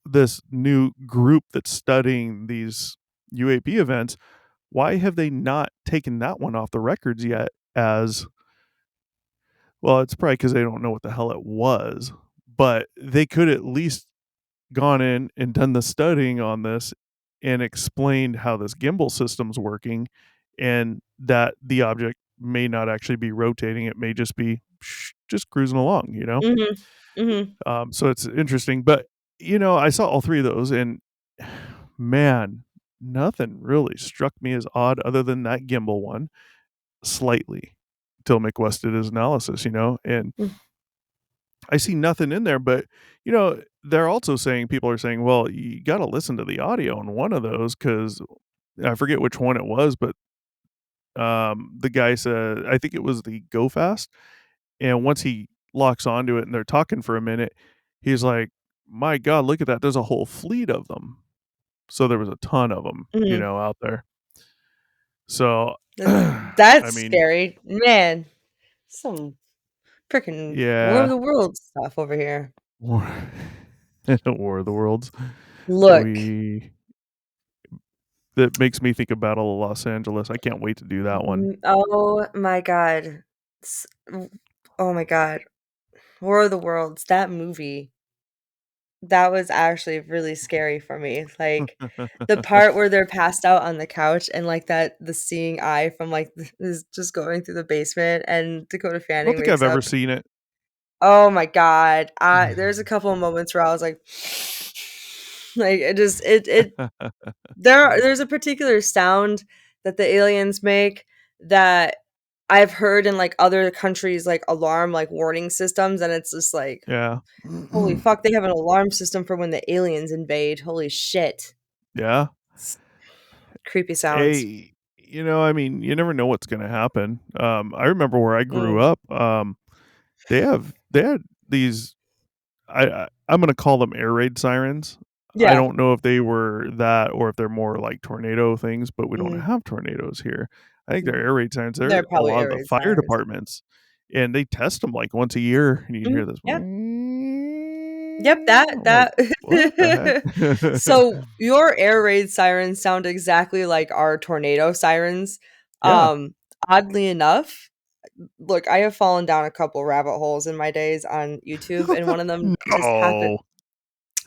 this new group that's studying these UAP events? Why have they not taken that one off the records yet? As well, it's probably because they don't know what the hell it was, but they could at least gone in and done the studying on this and explained how this gimbal system's working and that the object may not actually be rotating. It may just be just cruising along, Mhm. Mhm. So it's interesting, but I saw all three of those, and man, nothing really struck me as odd other than that gimbal one slightly till McWest did his analysis, and Mm. I see nothing in there, but they're also saying people are saying, well, you got to listen to the audio on one of those because I forget which one it was, but the guy said I think it was the Go Fast, and once he locks onto it and they're talking for a minute, he's like, "My God, look at that! There's a whole fleet of them." So there was a ton of them, Mhm. out there. So, I That's mean, scary. Man, some freaking War of yeah, the Worlds stuff over here. War, War of the Worlds. Look. We That makes me think of Battle of Los Angeles. I can't wait to do that one. Oh my god. S w Oh my god. War of the Worlds, that movie, that was actually really scary for me, like, the part where they're passed out on the couch and, like, that the seeing eye from, like, is just going through the basement and Dakota I don't Fanning think I've wakes ever up. seen it. Oh my god. There's a couple of moments where I was like like, it just it there's a particular sound that the aliens make that I've heard in, like, other countries, like, alarm, like, warning systems, and it's just like, Yeah. "Holy fuck, they have an alarm system for when the aliens invade. Holy shit." Yeah. S Creepy sounds. Hey, I mean, you never know what's gonna happen. I remember where I grew Mm. up, they had these I'm gonna call them air raid sirens. I Yeah. don't know if they were that or if they're more like tornado things, but we don't Mm, have tornadoes here. I think they're mm. air raid sirens. They're They're a probably lot of air the raid fire sirens. departments, and they test them like once a year, and you Mhm, hear this. yeah. Yep, that I'm like, what the heck? So, your air raid sirens sound exactly like our tornado sirens. Yeah. Um, Oddly enough, look, I have fallen down a couple rabbit holes in my days on YouTube, and No.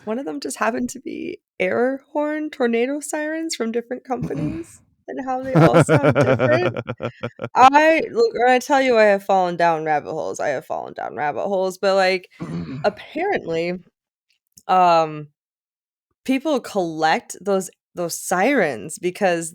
one of them just happened to be air horn tornado sirens from different companies and how they all sound different. I look, when I tell you I have fallen down rabbit holes, I have fallen down rabbit holes, but, like, apparently, um, people collect those sirens because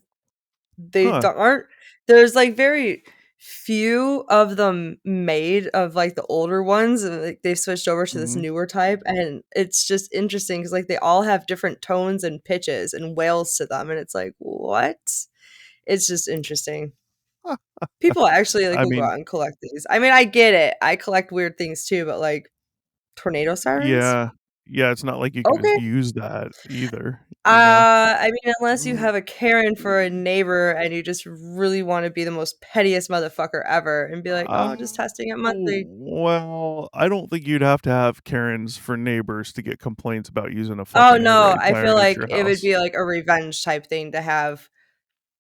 they Huh. don't aren't there's, like, very few of them made of, like, the older ones, and, like, they've switched over to this Mhm. newer type, and it's just interesting because like, they all have different tones and pitches and wails to them, and it's like, "What?" It's just interesting. People actually, like, I will go mean, out and collect these. I mean, I get it. I collect weird things too, but, like, tornado sirens? yeah. Yeah, it's not like you can just Okay. use that either. I mean, unless you have a Karen for a neighbor and you just really wanna be the most pettiest motherfucker ever and be like, "Oh, just testing it monthly." Well, I don't think you'd have to have Karens for neighbors to get complaints about using a Oh, fucking air no, raid I feel siren at like your it would house. be like a revenge type thing to have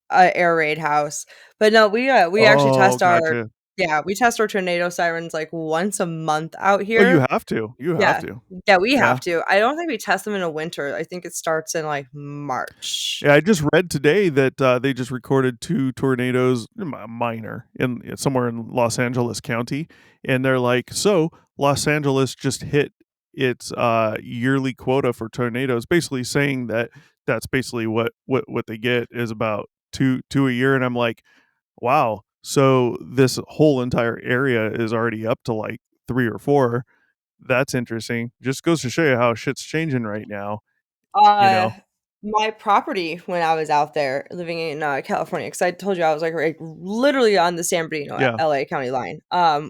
a air raid house. But no, we actually Oh, test our gotcha. yeah, we test our tornado sirens, like, once a month out Well, you here. have to. You have Yeah. to. Yeah, we have Yeah. to. I don't think we test them in the winter. I think it starts in, like, March. Yeah, I just read today that they just recorded 2 tornadoes, minor, in somewhere in Los Angeles County, and they're like, "So, Los Angeles just hit its, yearly quota for tornadoes," basically saying that that's basically what they get is about 2 a year, and I'm like, "Wow, so this whole entire area is already up to, like, 3 or 4. That's interesting." Just goes to show you how shit's changing right now, you Uh, know? my property when I was out there living in, California, because I told you I was, like, right literally on the San Bernardino, Yeah. LA County line.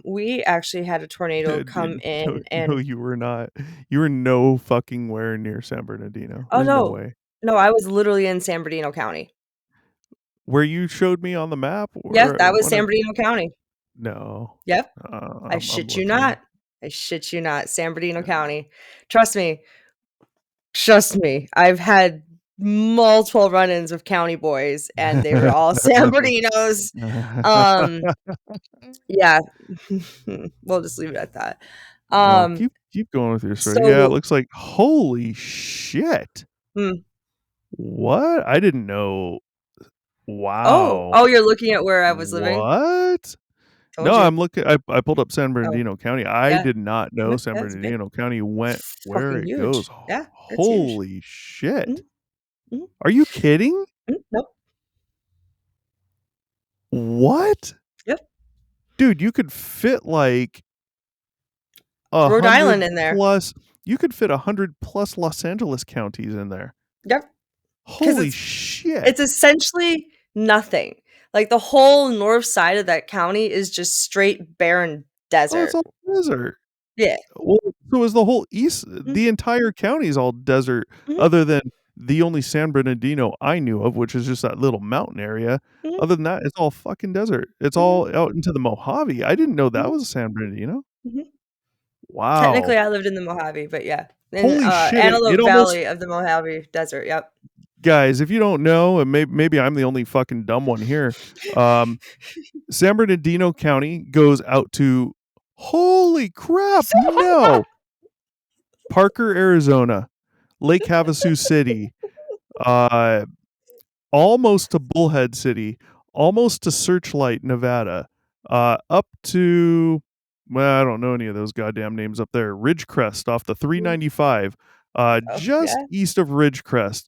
We actually had a tornado come Dude, no, in no, and you were not. You were no fucking where near San Bernardino. oh, There's no no. way. No, I was literally in San Bernardino County. Where you showed me on the map Yes, or that was what San Bernardino County. no. Yep. I'm looking. I shit you not, San Bernardino County. Trust me. Trust me, I've had multiple run-ins with county boys, and they were all San Berninos. Um, yeah. We'll just leave it at that. No, Um, keep going with your story. Yeah, it so looks like holy shit. mm. What? I didn't know. Oh, Wow. oh, you're looking at where I was living? What? No, Told you. I'm looking. I pulled up San Oh, Bernardino County. I yeah. did not know Yeah, San it's big. Bernardino County went where Fucking it goes. huge. Yeah, it's huge. Holy shit! Mhm, mhm, Are you kidding? nope. What, Yep. dude? You could fit like a Rhode Island hundred in there. plus. You could fit 100+ Los Angeles counties in there. Yep. Because Holy it's shit! essentially nothing. Like, the whole north side of that county is just straight barren Oh, it's desert. all desert. Yeah. Well, so is the whole Mhm, the entire county is all desert, mhm, other than the only San Bernardino I knew of, which is just that little mountain area. mhm, Other than that, it's all fucking desert. It's mhm, all out into the Mojave. I didn't know that mhm, was San Bernardino. mhm. Technically, Wow. I lived in the Mojave, but yeah. In, Holy shit, it Antelope almost Valley of the Mojave Desert, yep. guys, if you don't know, and maybe I'm the only fucking dumb one here, um, San Bernardino County goes out to holy crap, no! Parker, Arizona, Lake Havasu City, uh, almost to Bullhead City, almost to Searchlight, Nevada, up to well, I don't know any of those goddamn names up there. Ridgecrest off the Mm, 395, oh, just yeah, east of Ridgecrest,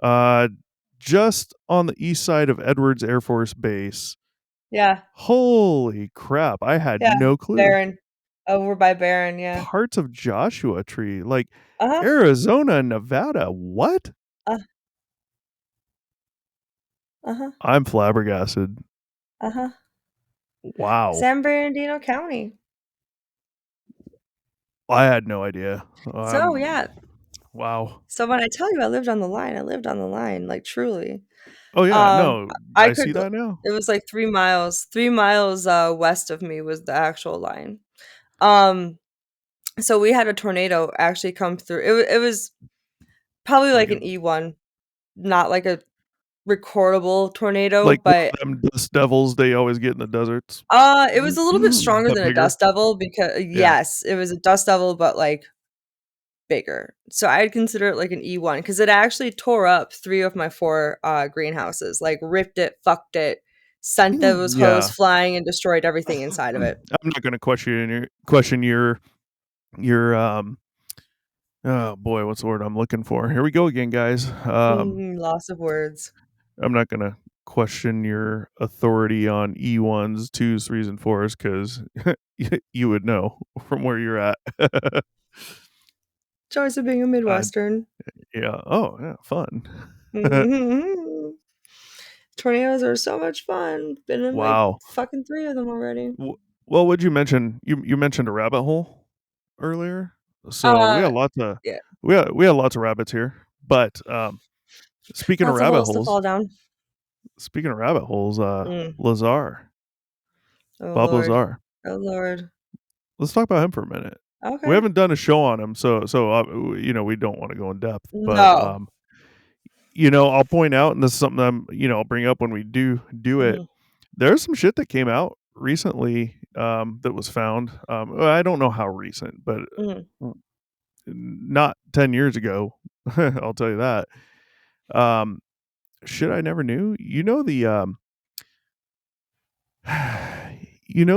uh, just on the east side of Edwards Air Force Base. yeah, Holy crap! I had yeah. no clue. Barren. Over by Barren, yeah. Parts of Joshua Tree, like Uh-huh, Arizona and Nevada. What? uh, uh-huh, I'm flabbergasted. uh-huh. Wow. San Bernardino County. I had no idea. So, yeah. Wow. So when I tell you I lived on the line, I lived on the line, like, truly. Oh yeah, no, I I could see that now. it was, like, 3 miles, west of me was the actual line. Um, so we had a tornado actually come through. It was probably Like like an E1, not like a recordable tornado, like one but, of them dust devils they always get in the deserts. it was a little bit stronger But than a bigger. dust devil because Yeah. yes, it was a dust devil, but, like, bigger. So I'd consider it like an E1 because it actually tore up 3 of my 4, greenhouses, like, ripped it, fucked it, sent those hose Yeah. flying, and destroyed everything inside of I'm it. not gonna question your oh boy, what's the word I'm looking for? Here we go again, guys. Loss of words. I'm not gonna question your authority on E1s, 2s, 3s, and 4s because you would know from where you're at. Joys of being a I Midwestern. yeah. Oh, yeah, fun. Mhm. Tornadoes are so much fun. Been in, like, Wow. fucking 3 of them already. Well, what'd you mention? You mentioned a rabbit hole earlier. So we Uh, had lots of yeah, we had lots of rabbits here. But speaking of lots of rabbit holes to holes, fall down. Mm. Lazar, Oh Bob lord. Lazar. Oh lord. Let's talk about him for a minute. We Okay. haven't done a show on him, so we don't want to go in depth. But No. I'll point out, and this is something I'll bring up when we do it. Mhm, There's some shit that came out recently that was found. Well, I don't know how recent, but mhm. not 10 years ago. I'll tell you that. Um, shit I never knew.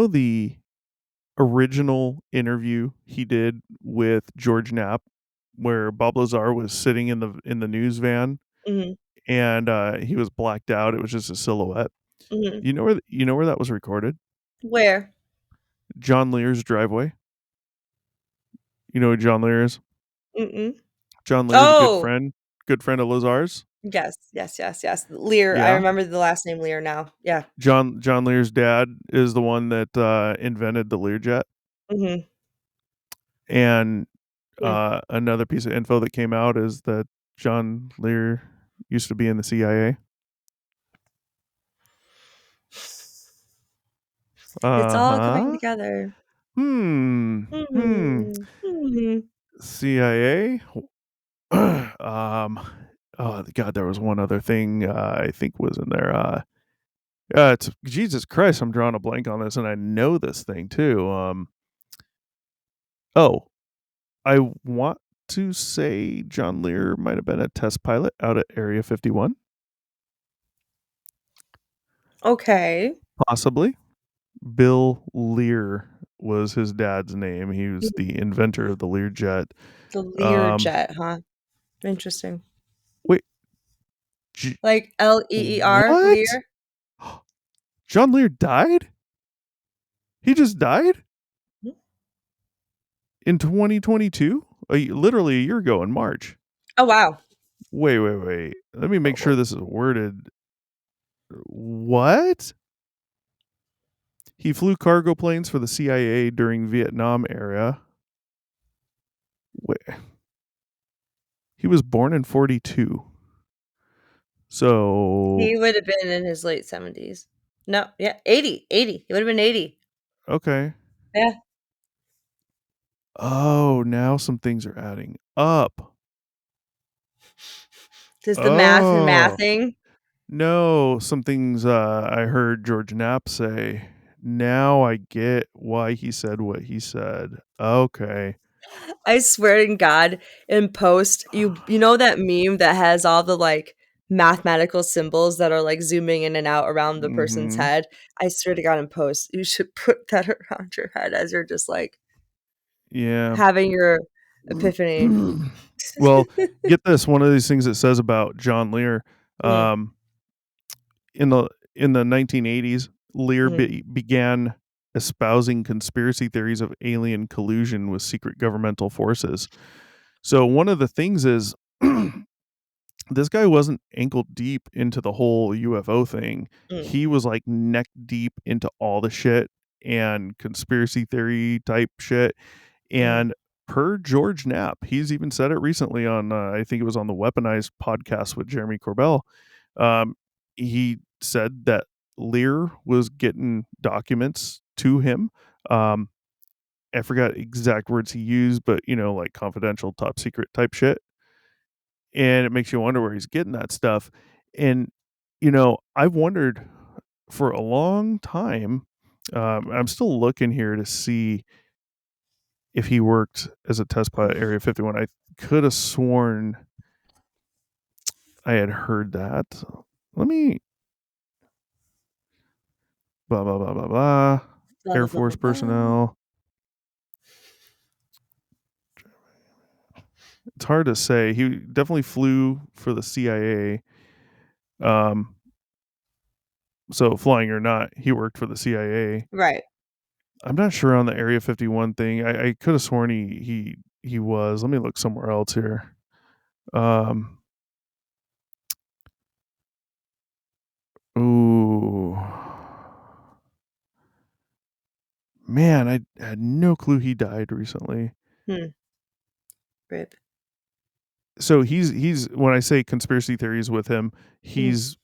The original interview he did with George Knapp where Bob Lazar was sitting in the news van Mhm, and he was blacked out. It was just a silhouette. mhm. You know where that was recorded? Where? John Lear's driveway. You know who John Lear is? Mm-mm. John Lear is a Oh! good friend of Lazar's. Yes, yes, yes, yes. Lear, I Yeah. remember the last name Lear now. Yeah. John Lear's dad is the one that invented the Learjet. Mhm. And Mm. another piece of info that came out is that John Lear used to be in the CIA. It's Uh all coming huh. together. Hmm. Hmm. Mhm. Mhm. CIA. um. Oh God, there was one other thing I think was in there. It's Jesus Christ. I'm drawing a blank on this, and I know this thing too. Oh, I want to say John Lear might have been a test pilot out at Area 51, Okay. possibly. Bill Lear was his dad's name. He was the inventor of the Lear jet. The Lear Um, jet, huh? Interesting. wait, J- Like Leer, what? Lear? John Lear died? He just died in 2022? Literally a year ago in March. Oh wow. Wait. Let me make sure this is worded. What? He flew cargo planes for the CIA during Vietnam era. Wait. He was born in 42. So, He would have been in his late 70s. No, yeah, 80, 80. He would have been 80. okay. Yeah. Oh, now some things are adding up. Just the math and Oh, mathing. no, some things I heard George Knapp say. Now I get why he said what he said. Okay. I swear to God, in post, you know that meme that has all the like mathematical symbols that are like zooming in and out around the person's Mm-hmm. head. I swear to God, in post, you should put that around your head as you're just like Yeah. having your epiphany. Well, get this. One of these things it says about John Lear, Mm, um, in the 1980s, Lear mhm, began espousing conspiracy theories of alien collusion with secret governmental forces. So one of the things is this guy wasn't ankle deep into the whole UFO thing. mm, He was like neck deep into all the shit and conspiracy theory type shit. mhm. And per George Knapp, he's even said it recently on, I think it was on the Weaponized podcast with Jeremy Corbell. Um, he said that Lear was getting documents to him. Um, I forgot exact words he used, but like confidential, top secret type shit. And it makes you wonder where he's getting that stuff. And I've wondered for a long time. I'm still looking here to see if he worked as a test pilot at Area 51. I could have sworn I had heard that. Let me blah blah blah blah blah. Blah Air blah blah Force blah blah. personnel. It's hard to say. He definitely flew for the CIA. Um, so flying or not, he worked for the CIA. Right. I'm not sure on the Area 51 thing. I could have sworn he was. Let me look somewhere else here. Um, ooh, man, I had no clue he died recently. Hmm. Rip. So he's when I say conspiracy theories with him, Mhm, he's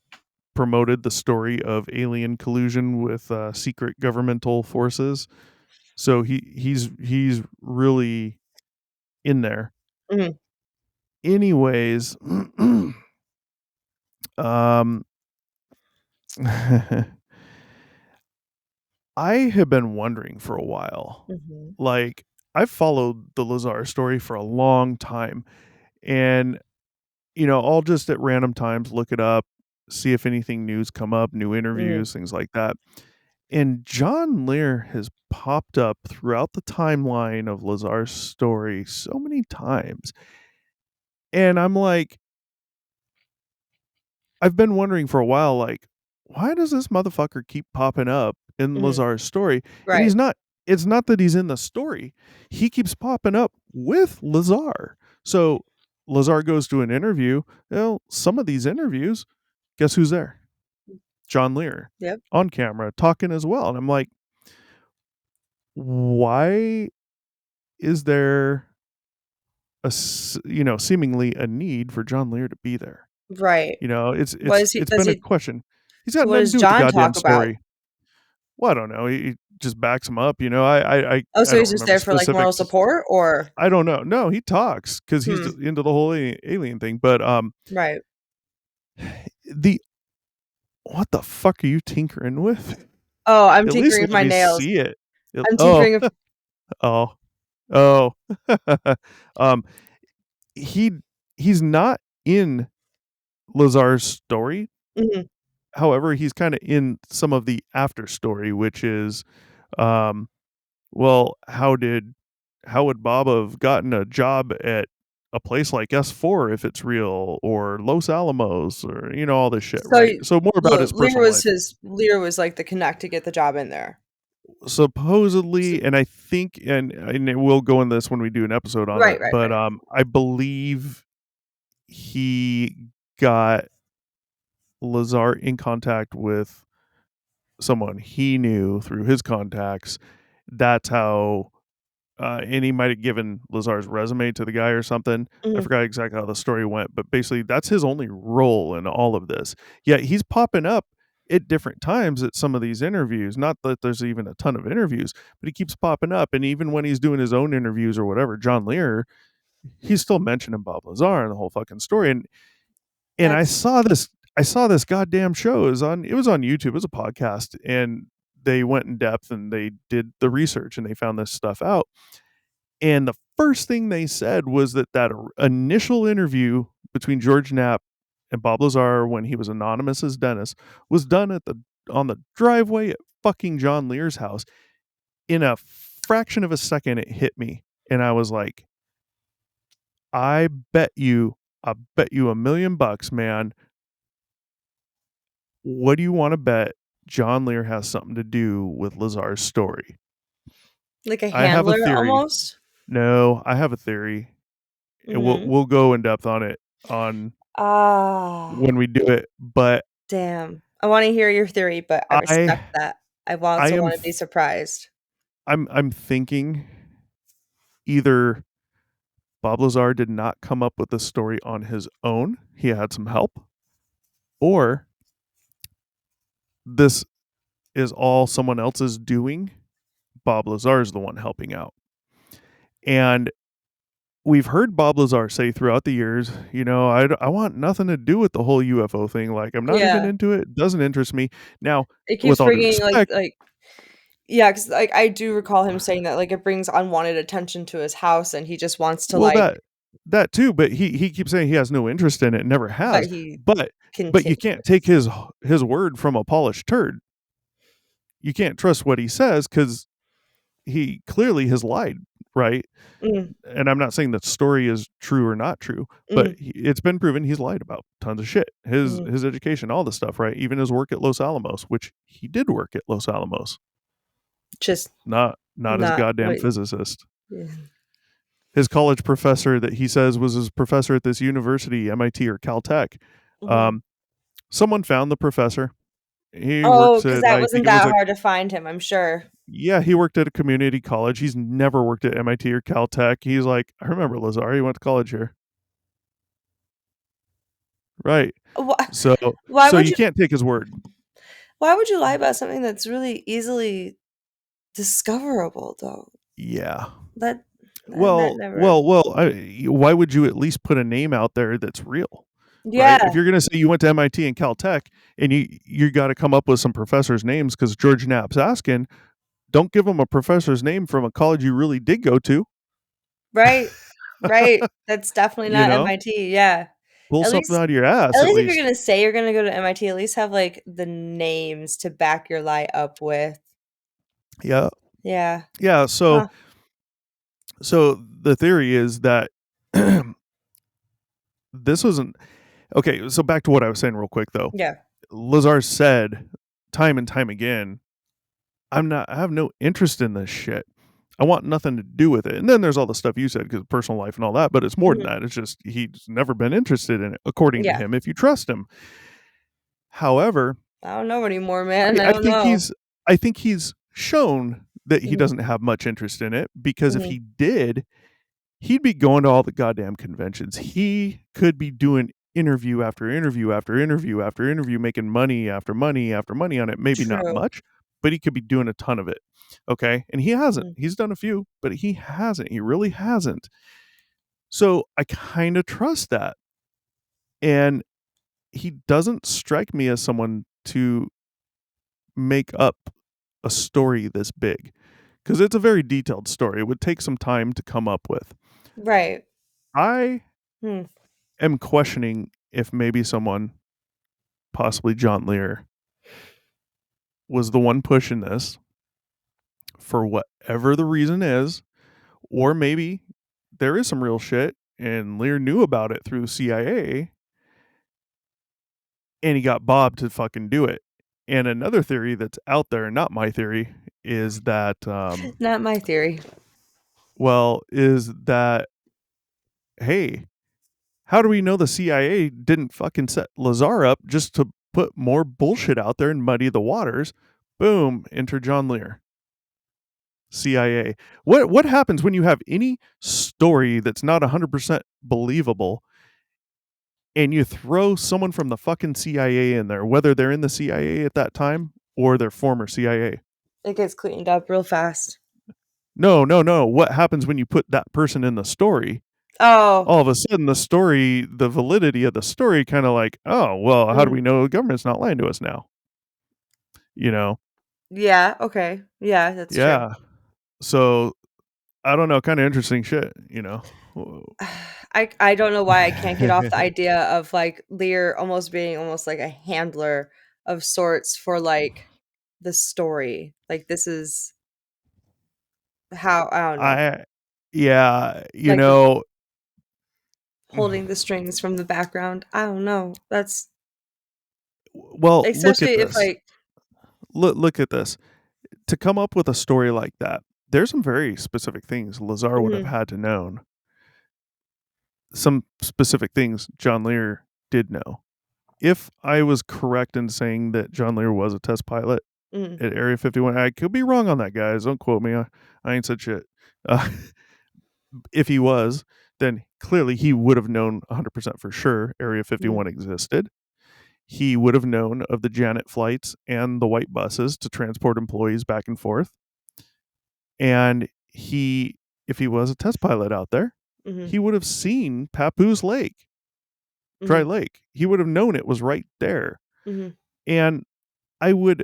promoted the story of alien collusion with secret governmental forces. So he's really in there. mhm, Anyways, um, I have been wondering for a while. mhm, Like I've followed the Lazar story for a long time, and I'll just at random times look it up, see if anything news come up, new mhm. interviews, things like that. And John Lear has popped up throughout the timeline of Lazar's story so many times. And I'm like, I've been wondering for a while, like, why does this motherfucker keep popping up in Mhm. Lazar's story? And Right. it's not that he's in the story. He keeps popping up with Lazar. So Lazar goes to an interview. Well, some of these interviews, guess who's there? John Lear Yep. on camera talking as well. And I'm like, why is there seemingly a need for John Lear to be there? Right. What is he It's does been a he question. He's so got what nothing to does do with the John goddamn talk about? story. Well, I don't know. He just backs him up. Oh, I so don't he's just remember there for, like, moral specifics. support or I don't know. No, he talks because he's Hmm. into the whole alien thing. But Right. the what the fuck are you tinkering with? Oh, I'm At least tinkering with let my me nails. see it. I'm Oh, tinkering with oh, oh. um, he he's not in Lazar's story, Mhm. However, he's kind of in some of the after story, which is, um, well, how would Bob have gotten a job at a place like S4 if it's real, or Los Alamos, or all this shit, So right? So more about his personal life. Lear was like the connect to get the job in there. So, Supposedly, and I think, and we'll go in this when we do an episode on it, right. but I believe he got Lazar in contact with someone he knew through his contacts. That's how, and he might have given Lazar's resume to the guy or something. I Mhm. forgot exactly how the story went, but basically that's his only role in all of this. Yet he's popping up at different times at some of these interviews. Not that there's even a ton of interviews, but he keeps popping up. And even when he's doing his own interviews or whatever, John Lear, he's still mentioning Bob Lazar and the whole fucking story. And That's I saw this goddamn show. It was on YouTube. It was a podcast, and they went in depth and they did the research and they found this stuff out. And the first thing they said was that initial interview between George Knapp and Bob Lazar, when he was anonymous as Dennis, was done on the driveway at fucking John Lear's house. In a fraction of a second, it hit me, and I was like, I bet you $1,000,000, man. What do you want to bet John Lear has something to do with Lazar's story? like a I have a handler theory. almost. No, I have a theory. Mhm. We'll go in depth on it on Ah, when we do it, but damn. I wanna hear your theory, but I I respect that. I I also am wanna be f- surprised. I'm thinking either Bob Lazar did not come up with the story on his own. He had some help, or this is all someone else's doing. Bob Lazar is the one helping out. And we've heard Bob Lazar say throughout the years, I want nothing to do with the whole UFO thing. Like, I'm not even Yeah. into it. Doesn't interest me. Now, It with keeps all due bringing, respect, yeah, 'cause, like, I do recall him saying that, like, it brings unwanted attention to his house, and he just wants to, well, like that too, but he keeps saying he has no interest in it, never but has. he But you can't take continues. his word from a polished turd. You can't trust what he says because he clearly has lied, right? Mm, And I'm not saying that story is true or not true, but mhm, it's been proven he's lied about tons of shit. mhm. His education, all the stuff, right? Even his work at Los Alamos, which he did work at Los Alamos, Just not as a not goddamn what physicist. yeah. His college professor that he says was his professor at this university, MIT or Caltech. Mhm. Um, Someone found the professor. He Oh, works 'cause at, that I wasn't think it was that a, hard to find him, I'm sure. yeah, he worked at a community college. He's never worked at MIT or Caltech. He's like, I remember Lazar. He went to college here. Right. Why So, why would you you can't take his word. why would you lie about something that's really easily discoverable, though? Yeah. That that never Why would you at least put a name out there that's real? Right? If Yeah, you're going to say you went to MIT and Caltech and you got to come up with some professors' names because George Knapp's asking, don't give him a professor's name from a college you really did go to. right, right. That's definitely you not know, MIT, yeah. Pull At something least out of your at ass at least if you're least. gonna say you're gonna go to MIT, at least have, like, the names to back your lie up with. Yeah. Yeah. Yeah. So, Huh. the theory is that this wasn't okay. So back to what I was saying real quick though. Yeah. Lazar said time and time again, I have no interest in this shit. I want nothing to do with it. And then there's all the stuff you said because personal life and all that, but it's more than Mhm. that. It's just he's never been interested in it, according to Yeah. him, if you trust him. However, I don't know anymore, man. I I don't think know. he's shown that he Mhm, doesn't have much interest in it because if mhm. he did, he'd be going to all the goddamn conventions. He could be doing interview after interview after interview after interview, making money after money after money on it. Maybe not True. much, but he could be doing a ton of it. Okay. And he hasn't. Mhm. He's done a few, but he hasn't. He really hasn't. So I kind of trust that. And he doesn't strike me as someone to make up a story this big because it's a very detailed story. It would take some time to come up with. Right. I Hmm. am questioning if maybe someone possibly John Lear was the one pushing this for whatever the reason is, or maybe there is some real shit and Lear knew about it through the CIA and he got Bob to fucking do it. And another theory that's out there, not my theory, is that Not my theory. is that hey, how do we know the CIA didn't fucking set Lazar up just to put more bullshit out there and muddy the waters? Boom, enter John Lear. CIA. What happens when you have any story that's not 100% believable and you throw someone from the fucking CIA in there, whether they're in the CIA at that time or they're former CIA? It gets cleaned up real fast. No. What happens when you put that person in the story? Oh. All of a sudden the validity of the story kind of like, oh, well, how do we know the government's not lying to us now? You know? Yeah, okay. Yeah, that's true. Yeah. So I don't know, kind of interesting shit, I don't know why I can't get off the idea of like Lear almost being almost like a handler of sorts for like the story. Like this is how I don't know. Yeah, Like holding the strings from the background. I don't know. That's well, look at especially if this. like Look at this. To come up with a story like that, there's some very specific things Lazar would have had to known. Some specific things John Lear did know. If I was correct in saying that John Lear was a test pilot mhm, at Area 51, I could be wrong on that, guys. Don't quote me. I ain't said shit. If he was, then clearly he would have known 100% for sure Area 51 existed. He would have known of the Janet flights and the white buses to transport employees back and forth. And if he was a test pilot out there, he would have seen Papoose Lake, Dry Lake. He would have known it was right there. And I would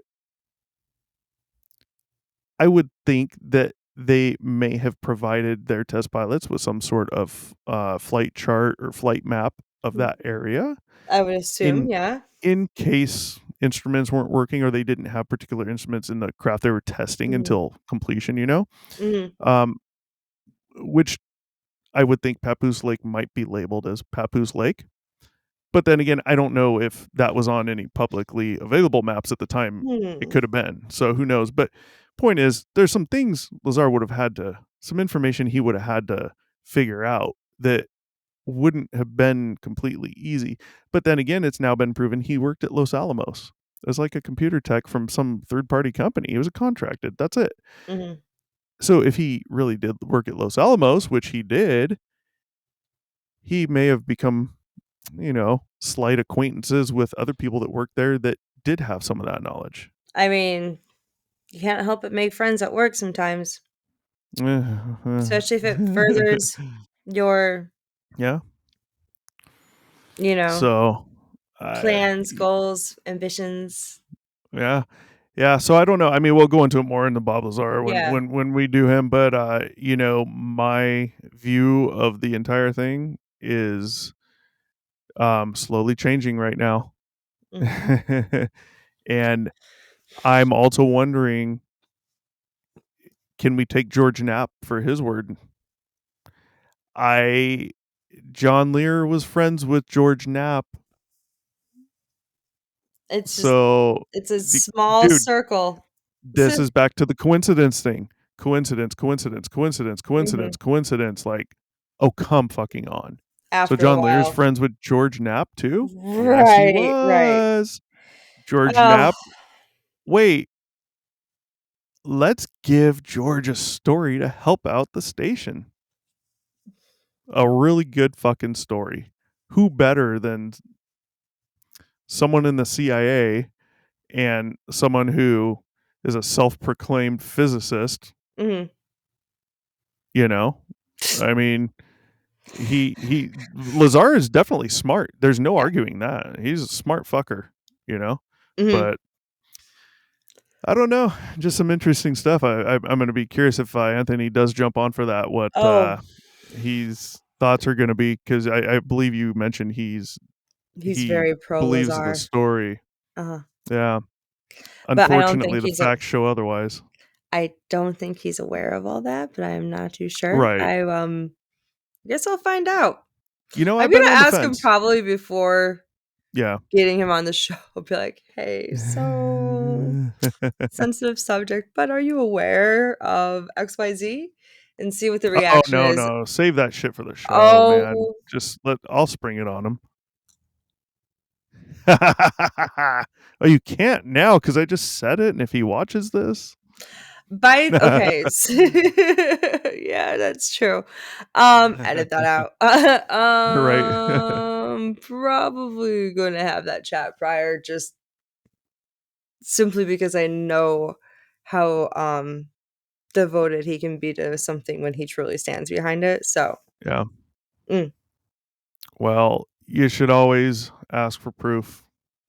think that they may have provided their test pilots with some sort of flight chart or flight map of that area I would assume, yeah. in case instruments weren't working or they didn't have particular instruments in the craft they were testing until completion, which I would think Papoose Lake might be labeled as Papoose Lake. But then again, I don't know if that was on any publicly available maps at the time. It could have been. So who knows? But point is, there's some things Lazar would have had to, some information he would have had to figure out that wouldn't have been completely easy. But then again, it's now been proven he worked at Los Alamos as like a computer tech from some third party company. He was a contracted. That's it. So if he really did work at Los Alamos, which he did, he may have become, slight acquaintances with other people that worked there that did have some of that knowledge. I mean, you can't help but make friends at work sometimes. Especially if it furthers your yeah. You So plans, goals, ambitions. Yeah. Yeah, so I don't know. I mean, we'll go into it more in the Bob Lazar Yeah. when we do him, but my view of the entire thing is slowly changing right now. And I'm also wondering, can we take George Knapp for his word? John Lear was friends with George Knapp. It's So it's a small circle. This is back to the coincidence thing. Coincidence. Like, oh, come fucking on. After So John a Lear's while. friends with George Knapp too? Right, Yes, he right. was. George Knapp. Wait. Let's give George a story to help out the station. A really good fucking story. Who better than someone in the CIA and someone who is a self-proclaimed physicist? I mean, Lazar is definitely smart. There's no arguing that. He's a smart fucker, But I don't know. Just some interesting stuff. I'm going to be curious if Anthony does jump on for that. What his thoughts are going to be, because I believe you mentioned he's He's he very pro believes the Lazar. story. Uh-huh. Yeah. But I don't Unfortunately, think the he's a facts show otherwise. I don't think he's aware of all that, but I'm not too sure. Right. I guess I'll find out. You know, I'm I've been gonna on the ask him fence. probably before Yeah. getting him on the show. I'll be like, "Hey, so sensitive subject, but are you aware of XYZ?" And see what the Oh, reaction no, is. no. Save that shit for the show, man. Oh, I'll spring it on him. Oh, you can't now because I just said it. And if he watches this, okay. Yeah, that's true. Edit that out. right? Probably gonna have that chat prior, just simply because I know how devoted he can be to something when he truly stands behind it. So, Yeah. mm, Well, you should always ask for proof,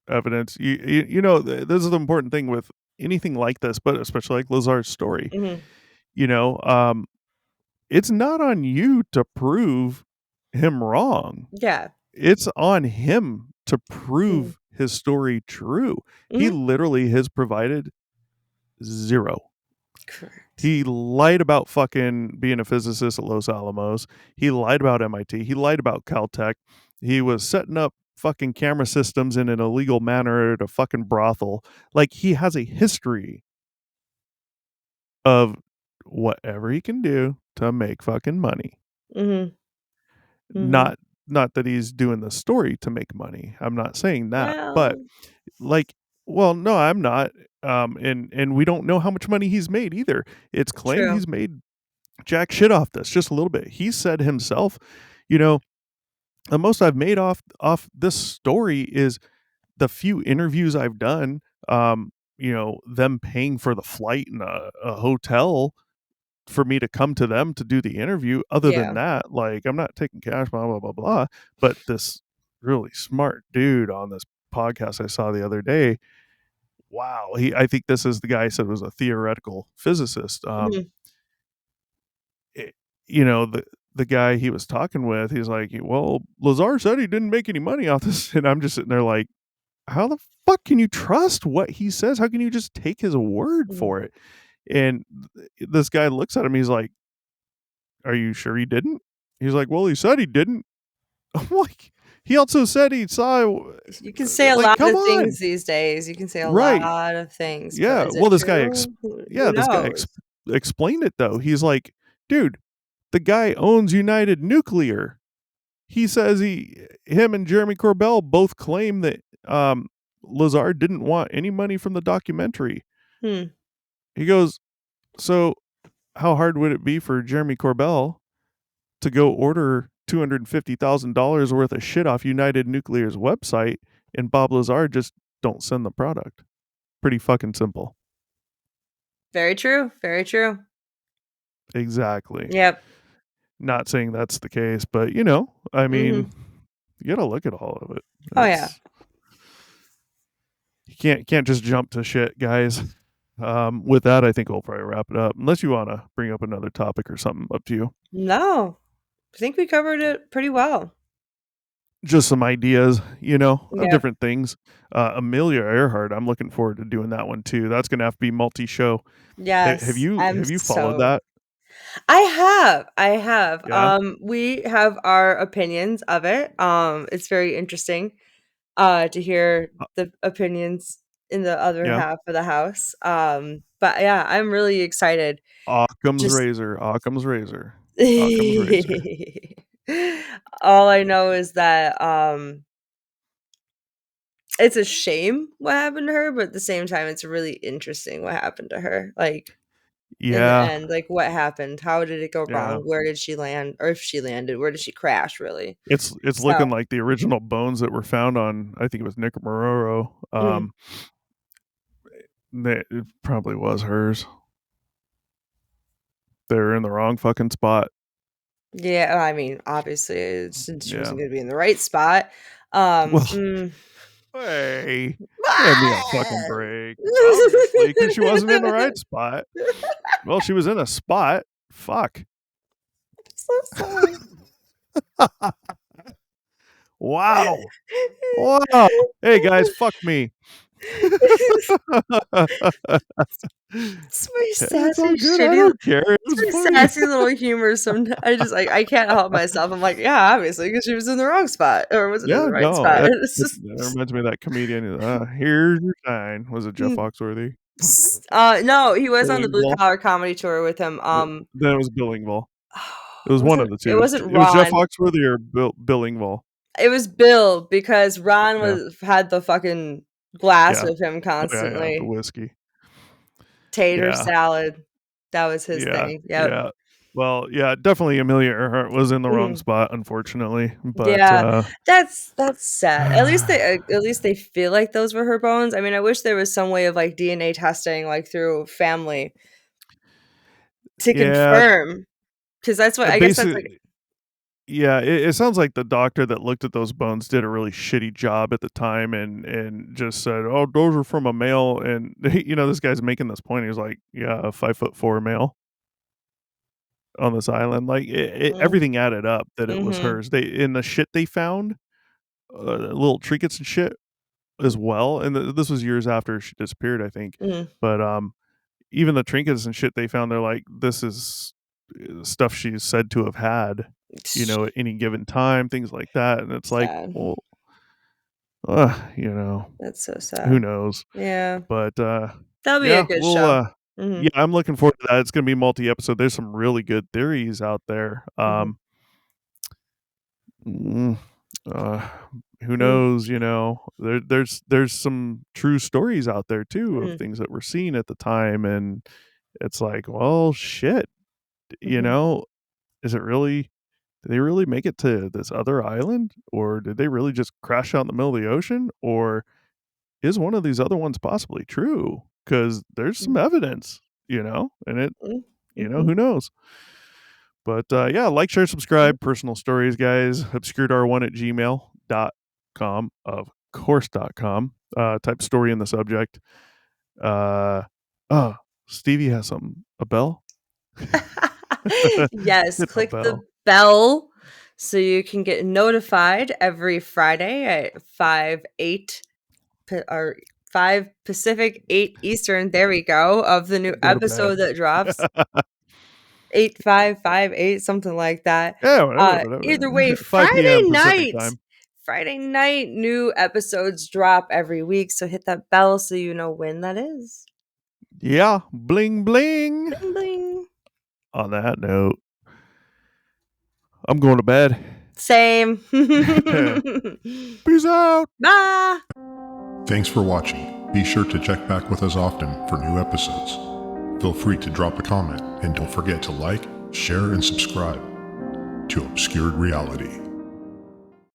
evidence. You know, this is the important thing with anything like this, but especially like Lazar's story. mhm. You know, it's not on you to prove him wrong. Yeah. It's on him to Mm, prove his story true. He mhm. literally has provided zero. Correct. He lied about fucking being a physicist at Los Alamos. He lied about MIT. He lied about Caltech. He was setting up fucking camera systems in an illegal manner at a fucking brothel. Like, he has a history of whatever he can do to make fucking money. Mhm. Mhm. Not not that he's doing the story to make money. I'm not saying that. But Well, like, well, no, I'm not. And we don't know how much money he's made either. It's claimed true. he's made jack shit off this, just a little bit. He said himself, you know, the most I've made off this story is the few interviews I've done. You know, them paying for the flight and a hotel for me to come to them to do the interview. Other than Yeah. that, like, I'm not taking cash, blah blah blah blah. But this really smart dude on this podcast I saw the other day, wow, I think this is the guy I said was a theoretical physicist. Mhm. It, you know, the guy he was talking with, he's like, well, Lazar said he didn't make any money off this, and I'm just sitting there like, how the fuck can you trust what he says? How can you just take his word Mhm. for it? And this guy looks at him, he's like, are you sure he didn't? He's like, well, he said he didn't. I'm like, he also said he saw, You can say a like, lot come of on. things these days. You can say a Right. lot of things, but Yeah. is Well, it true? Who this guy knows? explained it though. He's like, dude, the guy owns United Nuclear. He says him and Jeremy Corbell both claim that Lazar didn't want any money from the documentary. Hmm. He goes, so how hard would it be for Jeremy Corbell to go order $250,000 worth of shit off United Nuclear's website, and Bob Lazar just don't send the product? Pretty fucking simple. Very true. Very true. Exactly. Yep. Not saying that's the case, but you know, I mean, Mhm. you gotta look at all of it. Oh, yeah. It's you can't just jump to shit, guys. With that, I think we'll probably wrap it up. Unless you want to bring up another topic or something, up to you. No. I think we covered it pretty well. Just some ideas, you know, of Yep. different things. Amelia Earhart, I'm looking forward to doing that one too. That's gonna have to be multi-show. Have Yes. you I'm have you followed so that? I have. I have. Yeah, We have our opinions of it. It's very interesting to hear uh, the opinions in the other yeah. half of the house. But yeah, I'm really excited. Occam's Just razor, Occam's razor, Occam's razor. all I know is that it's a shame what happened to her, but at the same time it's really interesting what happened to her. Like in the Yeah, end, like what happened? How did it go yeah. wrong? Where did she land? Or if she landed, where did she crash really? It's So, looking like the original bones that were found on, I think it was Nicaraguara. mm, It probably was hers. They were in the wrong fucking spot. yeah, I mean, obviously since she Yeah. wasn't gonna be in the right spot. Um, Well, mm. hey, give me a fucking break. Obviously, because she wasn't in the right spot. Well, she was in a spot. Fuck. So sorry. Wow. Wow. Hey guys, fuck me. It's my It's all sassy, good. I shitty. don't care. It It's was my funny. sassy little humor. Sometimes I can't help myself. I'm like, yeah, obviously, because she was in the wrong spot, or wasn't in Yeah, the right no. spot. That, It's that just, reminds me of that comedian. Here's your sign. Was it Jeff Foxworthy? no, he was on the Blue Billingville? Collar Comedy Tour with him. Then it was Billingville. It was one of the It two. wasn't It was Jeff Ron. Foxworthy or Billingville. It was Bill, because Ron Yeah. had the fucking glass Yeah. with him Oh, yeah, constantly. the whiskey. Tater Yeah. salad. That was his Yeah. thing. Yep. Yeah. Well, yeah, definitely Amelia Earhart was in the wrong Mhm. spot, unfortunately. But Yeah, that's sad. At least they feel like those were her bones. I mean, I wish there was some way of like DNA testing, like through family, to yeah, confirm, because that's what I guess that's like. basically, yeah, it sounds like the doctor that looked at those bones did a really shitty job at the time, and just said, "Oh, those are from a male." And this guy's making this point. He was like, "Yeah, a 5'4" male on this island." Like everything added up that it was Mm-hmm. hers. They in the shit they found, little trinkets and shit as well. And this was years after she disappeared, I think. Mm-hmm. But even the trinkets and shit they found, they're like, this is stuff she's said to have had, at any given time, things like that. And it's like, Sad. well, That's so who sad. knows? Yeah, But that'll be a yeah, good we'll show. Mm-hmm. yeah, I'm looking forward to that. It's gonna be multi-episode. There's some really good theories out there. Mm-hmm. Mm, uh, who Mm-hmm. knows? There's some true stories out there too of things that were seen at the time, and it's like, well, shit. Mm-hmm. Is it really? Did they really make it to this other island, or did they really just crash out in the middle of the ocean, or is one of these other ones possibly true? Because there's some evidence, and it, Mm-hmm. who knows? But yeah, like, share, subscribe. Personal stories, guys. obscuredr1@gmail.com, of course.com. Type story in the subject. Uh, oh, Stevie has something. A bell? Yes, Hit the click the bell. bell so you can get notified every Friday at 5 Pacific, 8 Eastern. There we go, of the new Go to bed. episode that drops. 8 5 5 8, something like that. Yeah, whatever. Either way, 5 p.m. Pacific time. Friday night, new episodes drop every week. So hit that bell so you know when that is. Yeah, bling bling. Bling bling. On that note, I'm going to bed. Same. Peace out. Bye. Thanks for watching. Be sure to check back with us often for new episodes. Feel free to drop a comment, and don't forget to like, share, and subscribe to Obscured Reality.